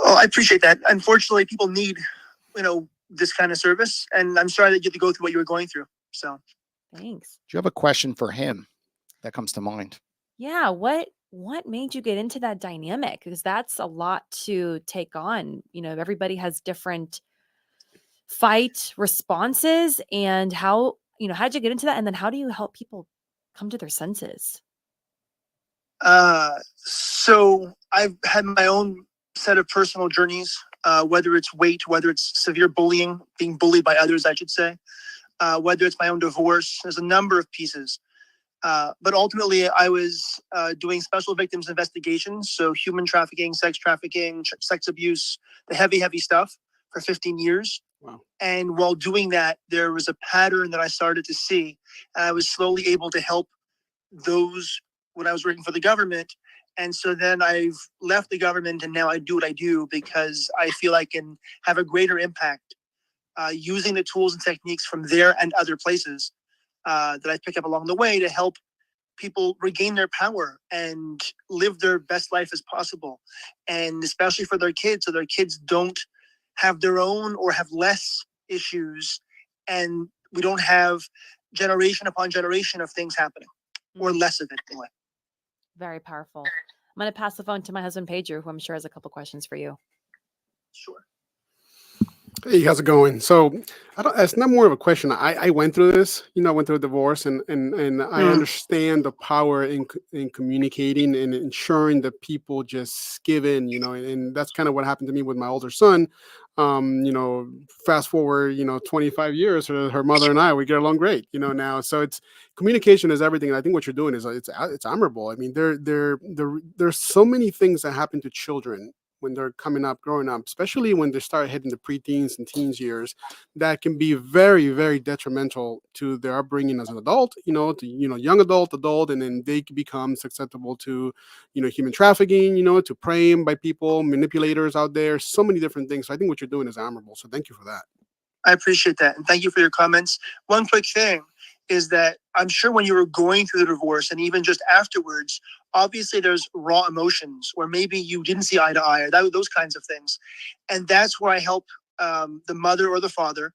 Oh, I appreciate that. Unfortunately, people need, this kind of service. And I'm sorry that you had to go through what you were going through. So Thanks. Do you have a question for him that comes to mind? Yeah. What made you get into that dynamic? Because that's a lot to take on. Everybody has different fight responses, and how'd you get into that? And then how do you help people come to their senses? So I've had my own set of personal journeys, whether it's weight, whether it's severe bullying, being bullied by others, I should say, whether it's my own divorce. There's a number of pieces. But ultimately, I was doing special victims investigations, so human trafficking, sex abuse, the heavy stuff for 15 years. Wow. And while doing that, there was a pattern that I started to see, and I was slowly able to help those when I was working for the government. And so then I've left the government, and now I do what I do because I feel I can have a greater impact using the tools and techniques from there and other places that I pick up along the way to help people regain their power and live their best life as possible. And especially for their kids, so their kids don't have their own or have less issues. And we don't have generation upon generation of things happening, or less of it anyway. Very powerful. I'm going to pass the phone to my husband, Pedro, who I'm sure has a couple questions for you. Sure. Hey, how's it going? So, it's not more of a question. I went through this. I went through a divorce, and I understand the power in communicating and ensuring that people just give in. And that's kind of what happened to me with my older son. Fast forward, 25 years, her mother and we get along great. Now, so it's communication is everything. And I think what you're doing is it's admirable. I mean, there's so many things that happen to children when they're growing up, especially when they start hitting the preteens and teens years, that can be very, very detrimental to their upbringing as an adult, to, young adult, and then they can become susceptible to, human trafficking, to preying by people, manipulators out there, so many different things. So I think what you're doing is admirable. So thank you for that. I appreciate that. And thank you for your comments. One quick thing is that I'm sure when you were going through the divorce and even just afterwards, obviously there's raw emotions, or maybe you didn't see eye to eye, or those kinds of things. And that's where I help the mother or the father,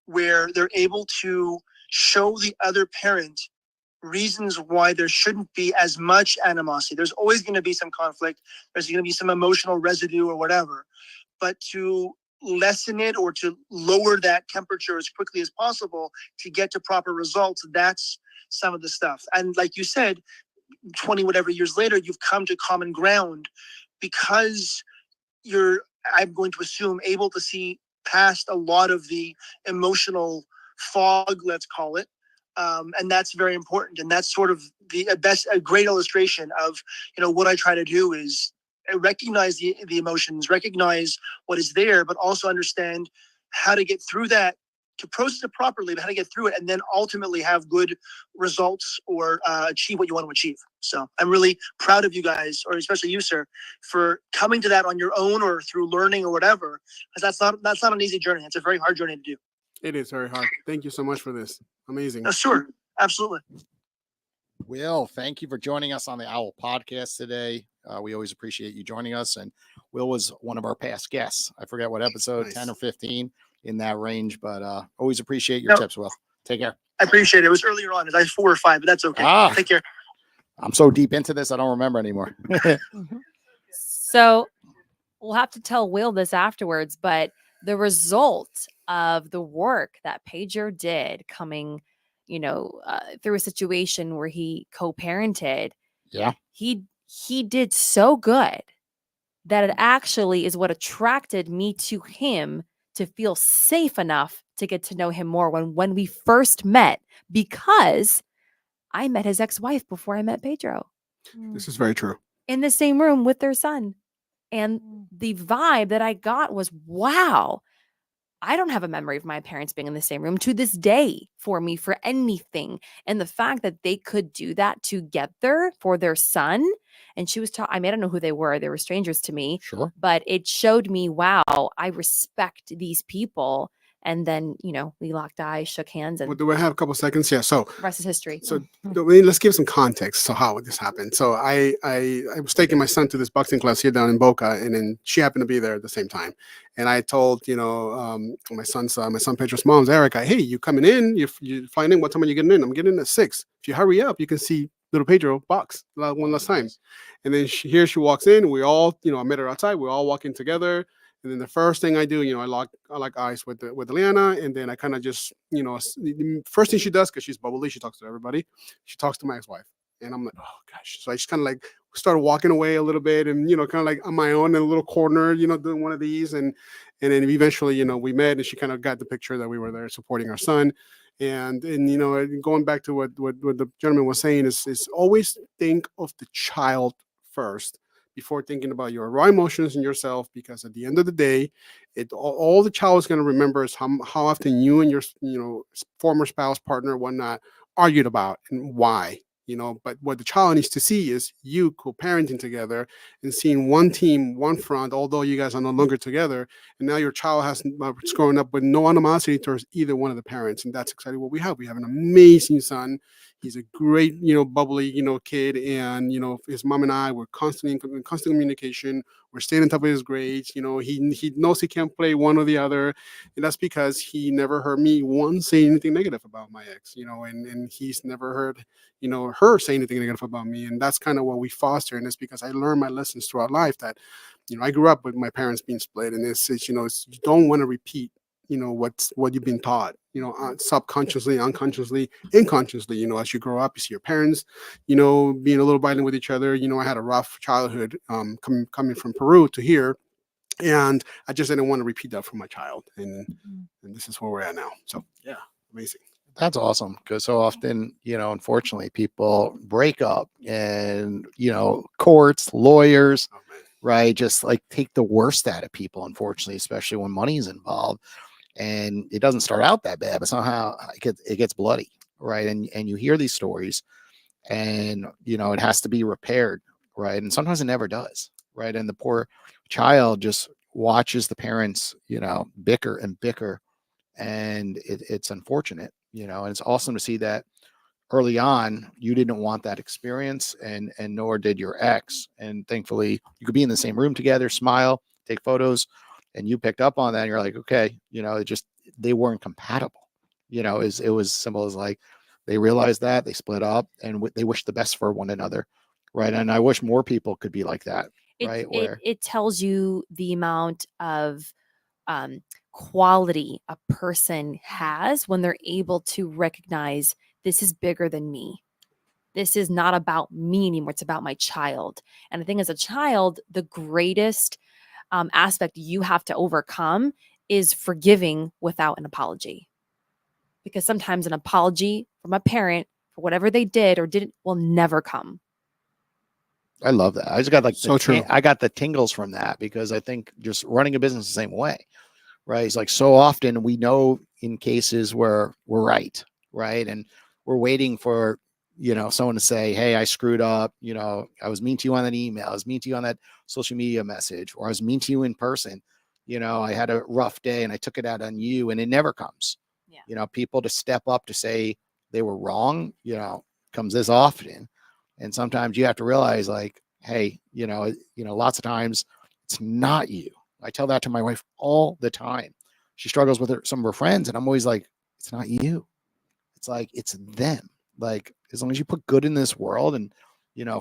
where they're able to show the other parent reasons why there shouldn't be as much animosity. There's always going to be some conflict. There's going to be some emotional residue or whatever. But to lessen it or to lower that temperature as quickly as possible to get to proper results, that's some of the stuff. And like you said, 20 whatever years later, you've come to common ground because you're, I'm going to assume, able to see past a lot of the emotional fog, let's call it. And that's very important. And that's sort of a great illustration of, what I try to do is recognize the emotions, recognize what is there, but also understand how to get through that, to process it properly, but how to get through it, and then ultimately have good results or achieve what you want to achieve. So I'm really proud of you guys, or especially you, sir, for coming to that on your own or through learning or whatever, because that's not an easy journey. It's a very hard journey to do. It is very hard. Thank you so much for this. Amazing. Sure. Absolutely. Will, thank you for joining us on the Owwll Podcast today. We always appreciate you joining us. And Will was one of our past guests. I forget what episode, nice. 10 or 15 in that range, but always appreciate your tips, Will. Take care. I appreciate it. It was earlier on. It was 4 or 5, but that's okay. Take care. I'm so deep into this, I don't remember anymore. So we'll have to tell Will this afterwards, but the result of the work that Pedro did coming, through a situation where he co-parented, he did so good that it actually is what attracted me to him, to feel safe enough to get to know him more when we first met, because I met his ex-wife before I met Pedro. This is very true. In the same room with their son. And the vibe that I got was, wow, I don't have a memory of my parents being in the same room to this day for me for anything. And the fact that they could do that together for their son. And she was I don't know who they were. They were strangers to me. Sure. But it showed me, wow, I respect these people. And then, we locked eyes, shook hands. And do I have a couple seconds? Yeah. So the rest is history. So let's give some context to how this happened. So I was taking my son to this boxing class here down in Boca, and then she happened to be there at the same time. And I told, my son Pedro's mom's, Erica, hey, you coming in? You flying in? What time are you getting in? I'm getting in at 6. If you hurry up, you can see little Pedro box one last time. And then she walks in. We all, I met her outside. We're all walking together. And then the first thing I do, I lock eyes with Eleana, and then I kind of just, the first thing she does, because she's bubbly, she talks to everybody. She talks to my ex-wife, And I'm like, oh gosh. So I just kind of like started walking away a little bit and, kind of like on my own in a little corner, doing one of these. And then eventually, we met and she kind of got the picture that we were there supporting our son. And going back to what the gentleman was saying is always think of the child first before thinking about your raw emotions and yourself, because at the end of the day, all the child is going to remember is how often you and your former spouse, partner, whatnot argued about and why. But what the child needs to see is you co-parenting together and seeing one team, one front, although you guys are no longer together. And now your child has growing up with no animosity towards either one of the parents. And that's exactly what we have. We have an amazing son. He's a great, bubbly, kid. And, his mom and I were constantly in constant communication. We're staying on top of his grades. He knows he can't play one or the other. And that's because he never heard me once say anything negative about my ex, and he's never heard, her say anything negative about me. And that's kind of what we foster. And it's because I learned my lessons throughout life that, I grew up with my parents being split, and it's you don't want to repeat, what you've been taught, subconsciously, unconsciously, unconsciously, as you grow up, you see your parents, being a little violent with each other. I had a rough childhood, coming from Peru to here. And I just didn't want to repeat that for my child. And this is where we're at now. So yeah, amazing. That's awesome, because so often, unfortunately, people break up and, courts, lawyers, right, just like take the worst out of people, unfortunately, especially when money is involved. And it doesn't start out that bad, but somehow it gets bloody, right? And you hear these stories, and, it has to be repaired, right? And sometimes it never does, right? And the poor child just watches the parents, bicker and bicker. And it's unfortunate, and it's awesome to see that early on you didn't want that experience, and nor did your ex. And thankfully you could be in the same room together, smile, take photos, and you picked up on that. And you're like, okay, they weren't compatible. It was simple as like, they realized that, they split up, and they wish the best for one another, right? And I wish more people could be like that, right? It tells you the amount of quality a person has when they're able to recognize, this is bigger than me. This is not about me anymore. It's about my child. And I think as a child, the greatest aspect you have to overcome is forgiving without an apology. Because sometimes an apology from a parent for whatever they did or didn't will never come. I love that. I just got So true. I got the tingles from that, because I think just running a business the same way, right? It's like, so often we know in cases where we're right. And we're waiting for, someone to say, hey, I screwed up. I was mean to you on that email. I was mean to you on that social media message, or I was mean to you in person. I had a rough day and I took it out on you, and it never comes. Yeah. People to step up to say they were wrong, comes this often. And sometimes you have to realize, like, hey, lots of times it's not you. I tell that to my wife all the time. She struggles with some of her friends, and I'm always like, it's not you. It's like, it's them. Like, as long as you put good in this world, and,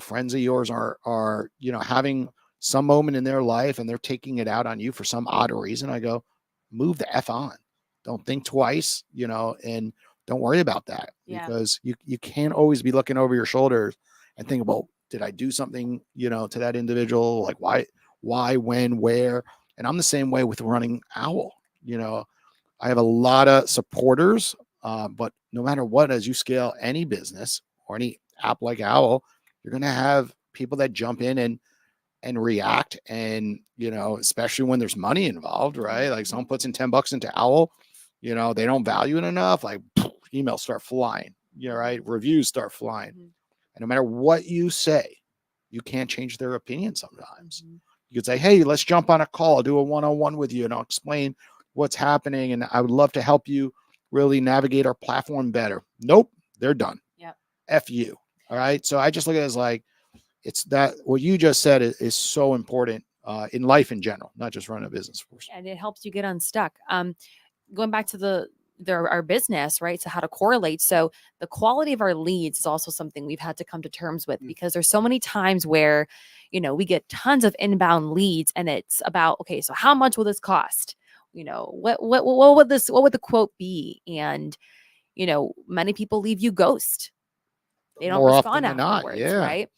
friends of yours are, having some moment in their life and they're taking it out on you for some odd reason, I go, move the F on. Don't think twice, and don't worry about that. Yeah. Because you can't always be looking over your shoulders and think, well, did I do something, to that individual? Like, why, when, where? And I'm the same way with running Owwll. I have a lot of supporters, but no matter what, as you scale any business or any app like Owwll, you're going to have people that jump in and react. And, especially when there's money involved, right? Like, someone puts in $10 into Owwll, they don't value it enough. Like, emails start flying, right? Reviews start flying. Mm-hmm. And no matter what you say, you can't change their opinion sometimes. Mm-hmm. You could say, hey, let's jump on a call, do a one-on-one with you, and I'll explain what's happening. And I would love to help you really navigate our platform better. Nope, they're done. Yeah. F you. All right. So I just look at it as like, it's that what you just said is so important in life in general, not just running a business for us. And it helps you get unstuck. Going back to our business, right? So how to correlate. So the quality of our leads is also something we've had to come to terms with, because there's so many times where, we get tons of inbound leads, and it's about, okay, so how much will this cost? What would the quote be? And, many people leave you ghost. They don't More respond often than not, afterwards, yeah. right?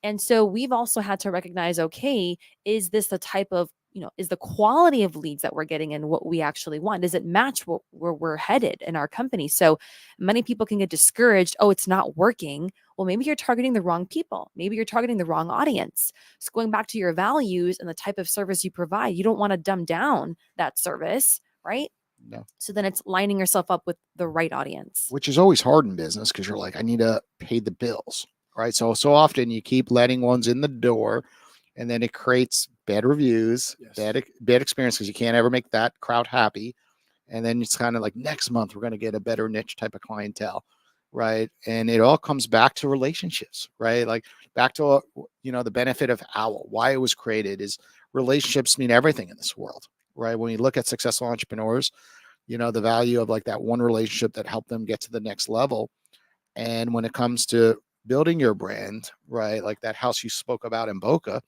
And so we've also had to recognize, okay, is this the type of, is the quality of leads that we're getting and what we actually want? Does it match where we're headed in our company? So many people can get discouraged. Oh, it's not working. Well, maybe you're targeting the wrong people. Maybe you're targeting the wrong audience. So going back to your values and the type of service you provide, you don't want to dumb down that service, right? No. So then it's lining yourself up with the right audience. Which is always hard in business because you're like, I need to pay the bills, right? So often you keep letting ones in the door, and then it creates bad reviews, bad experience because you can't ever make that crowd happy. And then it's kind of like next month we're going to get a better niche type of clientele, right? And it all comes back to relationships, right? Like back to the benefit of Owwll, why it was created is relationships mean everything in this world, right? When you look at successful entrepreneurs, the value of like that one relationship that helped them get to the next level. And when it comes to building your brand, right, like that house you spoke about in Boca,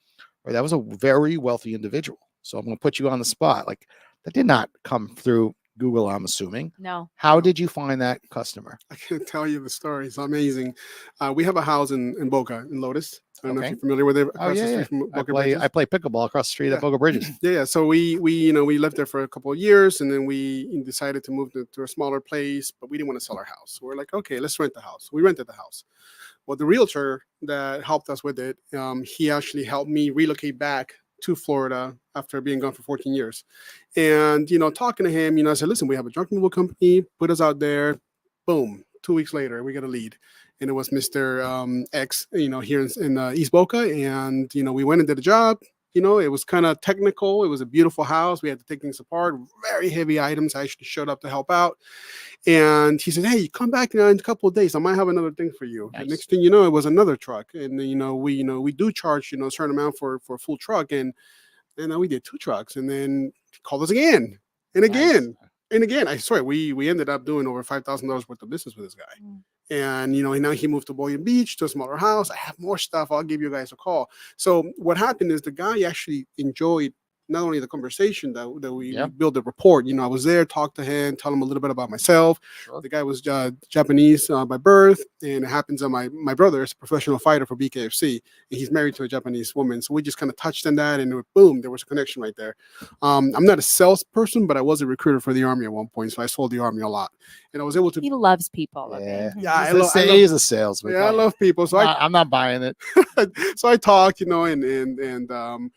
right, that was a very wealthy individual. So I'm going to put you on the spot. Like that did not come through Google, I'm assuming. No. How did you find that customer? I can't tell you the story. It's amazing. We have a house in Boca, in Lotus. I don't know if you're familiar with it. Oh, yeah. I play pickleball across the street at Boca Bridges. Yeah. So we lived there for a couple of years, and then we decided to move to a smaller place, but we didn't want to sell our house. So we're like, okay, let's rent the house. We rented the house. Well, the realtor that helped us with it, he actually helped me relocate back to Florida after being gone for 14 years. And, talking to him, I said, listen, we have a junk removal company, put us out there. Boom. 2 weeks later, we got a lead. And it was Mr. X, here in East Boca. And, we went and did a job. It was kind of technical. It was a beautiful house. We had to take things apart, very heavy items. I actually showed up to help out. And he said, hey, come back in a couple of days. I might have another thing for you. Nice. And next thing you know, it was another truck. And, we do charge, a certain amount for a full truck. And then we did 2 trucks, and then called us again and again. Nice. And again, I swear, we ended up doing over $5,000 worth of business with this guy. And, now he moved to Boynton Beach to a smaller house. I have more stuff. I'll give you guys a call. So what happened is the guy actually enjoyed not only the conversation that we built a rapport. I was there, talked to him, tell him a little bit about myself. Sure. The guy was Japanese by birth, and it happens that my brother is a professional fighter for BKFC, and he's married to a Japanese woman. So we just kind of touched on that, and boom, there was a connection right there. I'm not a salesperson, but I was a recruiter for the Army at one point, so I sold the Army a lot, and I was able to. He loves people. Yeah, he's a salesman. Yeah, I love people, so I'm not buying it. So I talked, and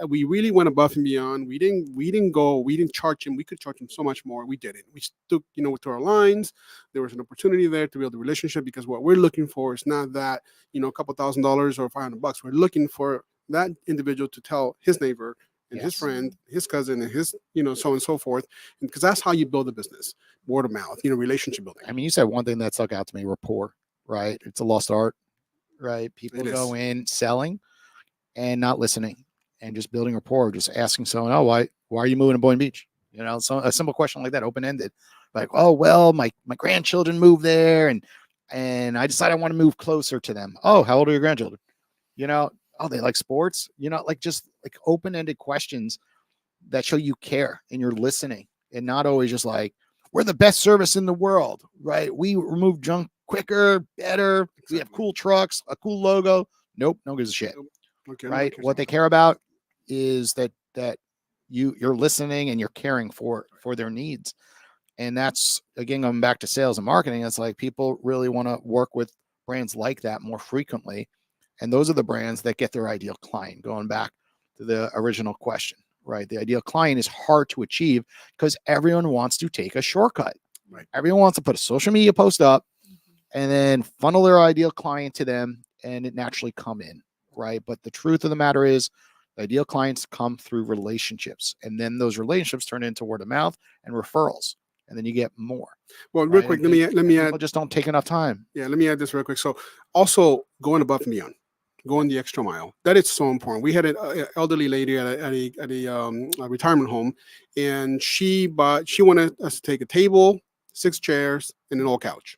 we really went above and beyond. We didn't charge him. We could charge him so much more. We didn't. We stuck, to our lines. There was an opportunity there to build a relationship, because what we're looking for is not that, a couple $1,000s or $500. We're looking for that individual to tell his neighbor and his friend, his cousin, and his, so on and so forth. And because that's how you build a business, word of mouth, relationship building. I mean, you said one thing that stuck out to me, rapport, right? It's a lost art, right? People go in selling and not listening and just building rapport, just asking someone, oh, why are you moving to Boynton Beach? So a simple question like that, open-ended, like, oh, well, my grandchildren moved there, and I decided I want to move closer to them. Oh, how old are your grandchildren? Oh, they like sports, just like open-ended questions that show you care and you're listening, and not always just like, we're the best service in the world, right? We remove junk quicker, better. We have cool trucks, a cool logo. Nope, no gives a shit. Okay, right? What they care about is that you're listening and you're caring for their needs. And that's, again, going back to sales and marketing. It's like people really want to work with brands like that more frequently. And those are the brands that get their ideal client, going back to the original question, right? The ideal client is hard to achieve because everyone wants to take a shortcut. Right. Everyone wants to put a social media post up and then funnel their ideal client to them, and it naturally come in. Right. But the truth of the matter is the ideal clients come through relationships, and then those relationships turn into word of mouth and referrals. And then you get more. Well, real quick, let me add. People just don't take enough time. Yeah. Let me add this real quick. So also going above and beyond, going the extra mile. That is so important. We had an elderly lady at a retirement home, and she wanted us to take a table, 6 chairs, and an old couch.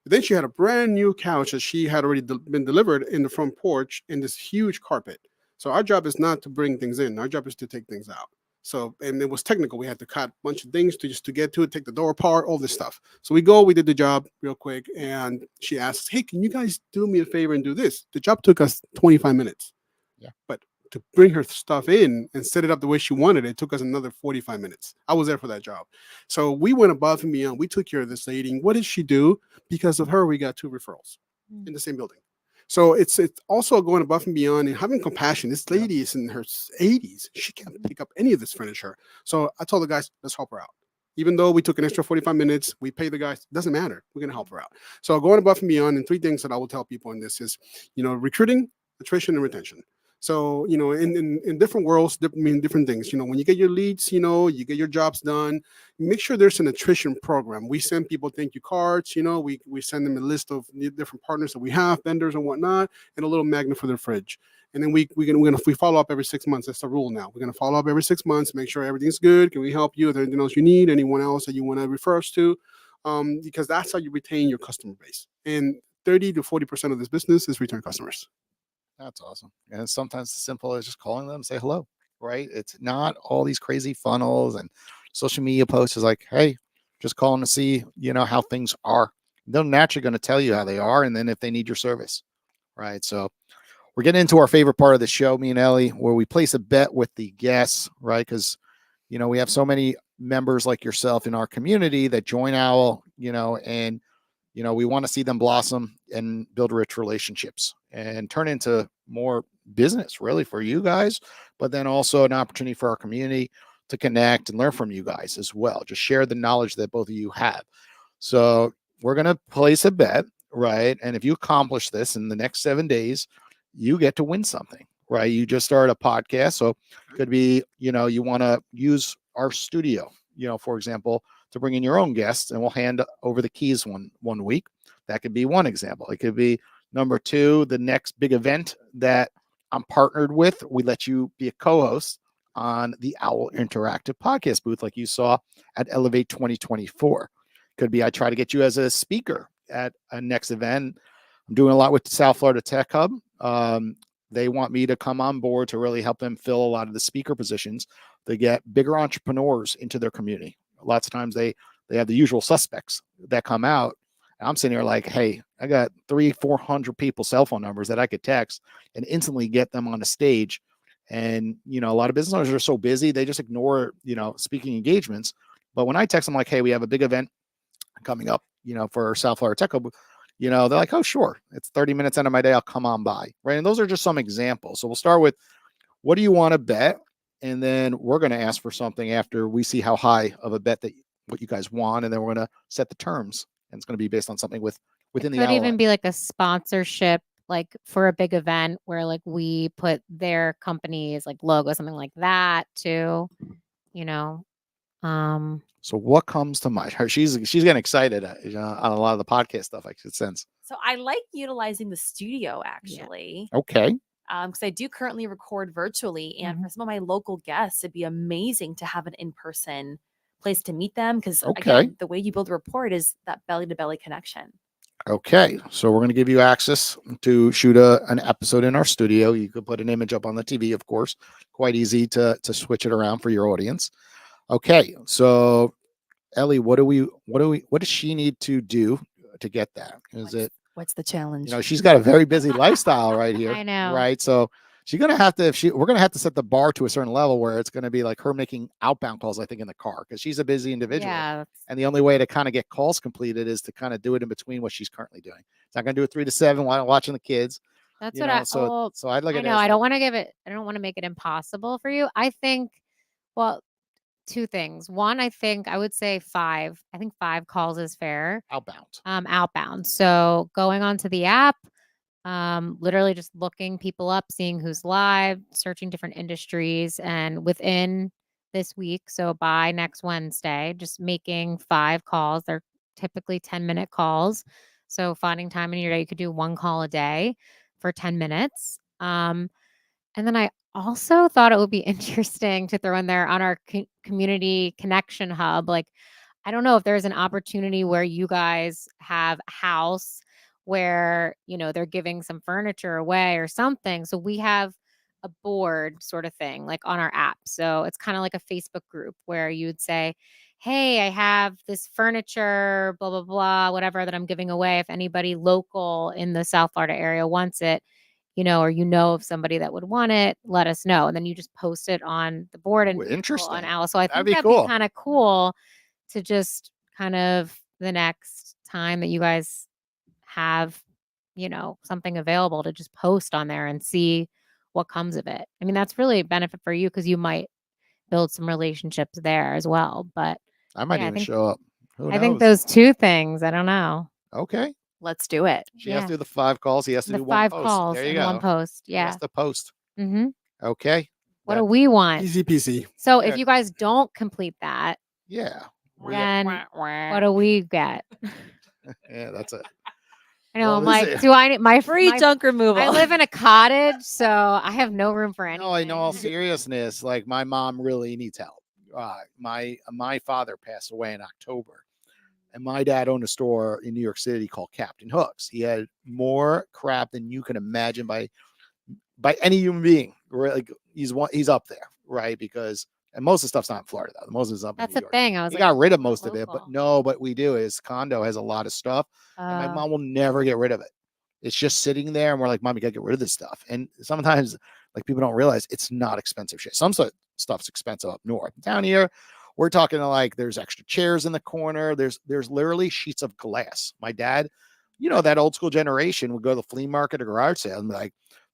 But then she had a brand new couch that she had already been delivered in the front porch, and this huge carpet. So our job is not to bring things in. Our job is to take things out. So, and it was technical. We had to cut a bunch of things to get to it, take the door apart, all this stuff. So we did the job real quick, and she asks, "Hey, can you guys do me a favor and do this?" The job took us 25 minutes. Yeah. But to bring her stuff in and set it up the way she wanted it took us another 45 minutes. I was there for that job. So we went above and beyond. We took care of this lady. And what did she do? Because of her, we got 2 referrals in the same building. So it's also going above and beyond and having compassion. This lady is in her 80s. She can't pick up any of this furniture. So I told the guys, let's help her out. Even though we took an extra 45 minutes, we pay the guys. Doesn't matter. We're going to help her out. So going above and beyond, and 3 things that I will tell people in this is, recruiting, attrition, and retention. So, in different worlds, different things. When you get your leads, you get your jobs done, make sure there's an attrition program. We send people thank you cards, we send them a list of different partners that we have, vendors and whatnot, and a little magnet for their fridge. And then we follow up every 6 months. That's the rule now. We're going to follow up every 6 months, make sure everything's good. Can we help you? Is there anything else you need? Anyone else that you want to refer us to? Because that's how you retain your customer base. And 30 to 40% of this business is return customers. That's awesome. And sometimes as simple as just calling them, say hello, right? It's not all these crazy funnels and social media posts. Is like, hey, just calling to see, how things are. They're naturally going to tell you how they are. And then if they need your service, right? So we're getting into our favorite part of the show, me and Ellie, where we place a bet with the guests, right? Because, we have so many members like yourself in our community that join Owwll, and we want to see them blossom and build rich relationships and turn into more business really for you guys, but then also an opportunity for our community to connect and learn from you guys as well. Just share the knowledge that both of you have. So we're going to place a bet, right? And if you accomplish this in the next 7 days, you get to win something, right? You just started a podcast. So it could be, you want to use our studio, for example, to bring in your own guests, and we'll hand over the keys one week. That could be one example. It could be number 2, the next big event that I'm partnered with. We let you be a co-host on the Owwll Interactive Podcast booth, like you saw at Elevate 2024. Could be I try to get you as a speaker at a next event. I'm doing a lot with the South Florida Tech Hub. They want me to come on board to really help them fill a lot of the speaker positions to get bigger entrepreneurs into their community. Lots of times they have the usual suspects that come out. I'm sitting here like, hey, I got 300-400 people's cell phone numbers that I could text and instantly get them on the stage. And, a lot of business owners are so busy, they just ignore, speaking engagements. But when I text them like, hey, we have a big event coming up, for South Florida Tech Hub, they're like, oh, sure. It's 30 minutes out of my day. I'll come on by. Right. And those are just some examples. So we'll start with, what do you want to bet? And then we're going to ask for something after we see how high of a bet that what you guys want. And then we're going to set the terms. And it's going to be based on something within the Could hour. even be like a sponsorship, like for a big event where like we put their company's like logo, something like that too, So what comes to mind? She's getting excited on a lot of the podcast stuff. I could sense. So I like utilizing the studio actually. Okay. Because I do currently record virtually, and for some of my local guests, it'd be amazing to have an in-person place to meet them. Because again, the way you build a rapport is that belly-to-belly connection. Okay, so we're going to give you access to shoot an episode in our studio. You could put an image up on the TV, of course. Quite easy to switch it around for your audience. Okay, so Ellie, what does she need to do to get that? What's the challenge? She's got a very busy lifestyle right here. I know. Right. So she's going to have to, we're going to have to set the bar to a certain level where it's going to be like her making outbound calls, I think, in the car, because she's a busy individual. Yeah. And the only way to kind of get calls completed is to kind of do it in between what she's currently doing. It's not going to do it 3 to 7 while watching the kids. That's what so I'd like I know. I don't want to make it impossible for you. I think, well, 2 things. One, I would say 5. I think 5 calls is fair. Outbound. So going onto the app, literally just looking people up, seeing who's live, searching different industries, and within this week, so by next Wednesday, just making 5 calls. They're typically 10-minute calls. So finding time in your day, you could do 1 call a day for 10 minutes. And then I also thought it would be interesting to throw in there on our community connection hub. Like, I don't know if there's an opportunity where you guys have a house where, they're giving some furniture away or something. So we have a board sort of thing, like on our app. So it's kind of like a Facebook group where you would say, hey, I have this furniture, blah, blah, blah, whatever that I'm giving away. If anybody local in the South Florida area wants it, or of somebody that would want it, let us know. And then you just post it on the board and Ooh, people interesting. on Owwll. So I That'd think be that'd cool. be kind of cool to just kind of the next time that you guys have, something available to just post on there and see what comes of it. I mean, that's really a benefit for you because you might build some relationships there as well. But I might yeah, even show up. Who I think knows? those two things, I don't know. Okay. Let's do it. She has to do the 5 calls. He has to The do one 5 post. calls There you in go. one post. He has Yeah. to post. Mm-hmm. Okay. What do we want? Easy peasy. So Yeah. if you guys don't complete that, Yeah. then what do we get? Yeah, that's it. I know. Well, I'm this like, is- do I need my Free my- junk removal. I live in a cottage, so I have no room for anything. No, in all seriousness, like my mom really needs help. My father passed away in October, and my dad owned a store in New York City called Captain Hooks. He had more crap than you can imagine by any human being. Like he's up there, right? Because and most of the stuff's not in Florida though. Most of it's up That's in the New York. thing. I was He like, got rid of not most of it, but local. what we do is condo has a lot of stuff, and my mom will never get rid of it. It's just sitting there, and we're like, Mom, you gotta get rid of this stuff. And sometimes, like people don't realize it's not expensive shit. Some stuff's expensive up north. Down here, we're talking like there's extra chairs in the corner. There's literally sheets of glass. My dad, that old school generation would go to the flea market or garage sale and be like,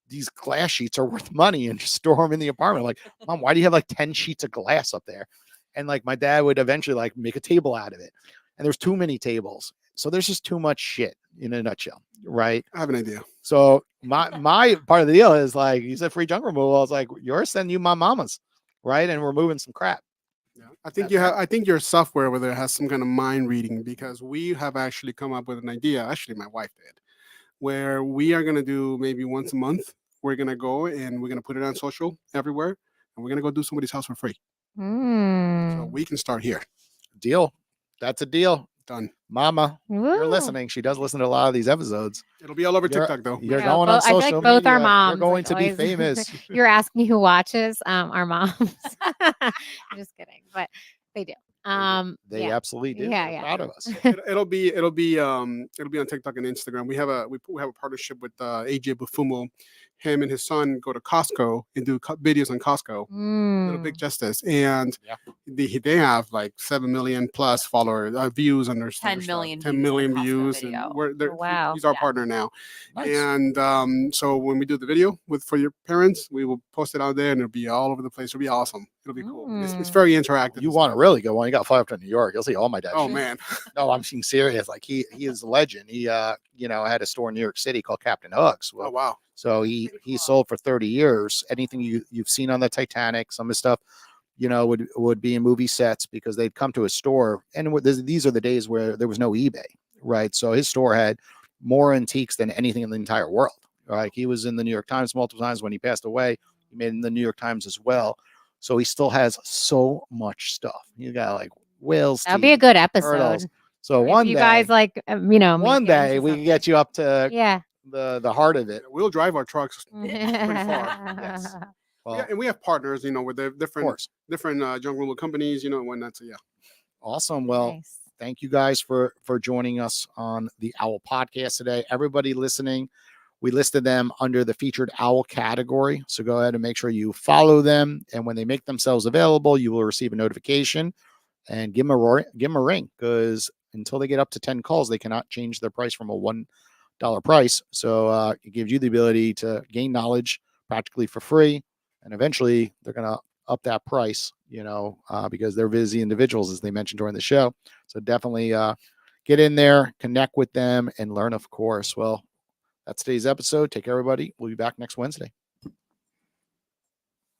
these glass sheets are worth money, and just store them in the apartment. Like, Mom, why do you have like 10 sheets of glass up there? And like my dad would eventually like make a table out of it. And there's too many tables. So there's just too much shit in a nutshell, right? I have an idea. So my part of the deal is like, you said free junk removal. I was like, yours sending you my mama's, right? And we're moving some crap. Yeah. I think your software over there has some kind of mind reading, because we have actually come up with an idea. Actually, my wife did, where we are going to do maybe once a month. We're going to go and we're going to put it on social everywhere, and we're going to go do somebody's house for free. So we can start here. Deal. That's a deal. Done. Mama, you're Woo. listening. She does listen to a lot of these episodes. It'll be all over You're- TikTok though. You're Yeah, going on I feel social like both our media. moms. You're going like, to be always- famous. You're asking who watches. Our moms. I'm just kidding, but they do. They Yeah. absolutely do. Yeah, They're yeah. proud of us. It'll be on TikTok and Instagram. We have a partnership with AJ Bufumo. Him and his son go to Costco and do videos on Costco. Little Big Justice, and Yeah. they have like 7 million plus followers, views on their 10 stuff. million 10 views on million the Costco views, video. and Oh, wow. he's our Yeah. partner now. Nice. And so when we do the video for your parents, we will post it out there, and it'll be all over the place. It'll be awesome. It'll be cool. It's very interactive. You want to really go one? You got 5 to New York. You'll see all my dad's. Oh shit. man, No, I'm being serious. Like he is a legend. He had a store in New York City called Captain Hooks. oh wow. So he sold for 30 years. Anything you've seen on the Titanic, some of his stuff, would be in movie sets, because they'd come to his store. And these are the days where there was no eBay, right? So his store had more antiques than anything in the entire world. Right? He was in the New York Times multiple times. When he passed away, he made it in the New York Times as well. So he still has so much stuff. You got like whales. That'd be a good episode. turtles. So If one you day, guys like, one day we can get you up to Yeah. the heart of it. We'll drive our trucks. Yes. Well, And we have partners, with the of different course. junk removal companies, and whatnot. So yeah. Awesome. Well, Nice. thank you guys for joining us on the Owwll Podcast today. Everybody listening, we listed them under the featured Owwll category. So go ahead and make sure you follow them. And when they make themselves available, you will receive a notification, and give them a ring, because until they get up to 10 calls, they cannot change their price from a $1 price. So it gives you the ability to gain knowledge practically for free. And eventually they're going to up that price, because they're busy individuals, as they mentioned during the show. So definitely get in there, connect with them, and learn, of course. Well, that's today's episode. Take care, everybody. We'll be back next Wednesday.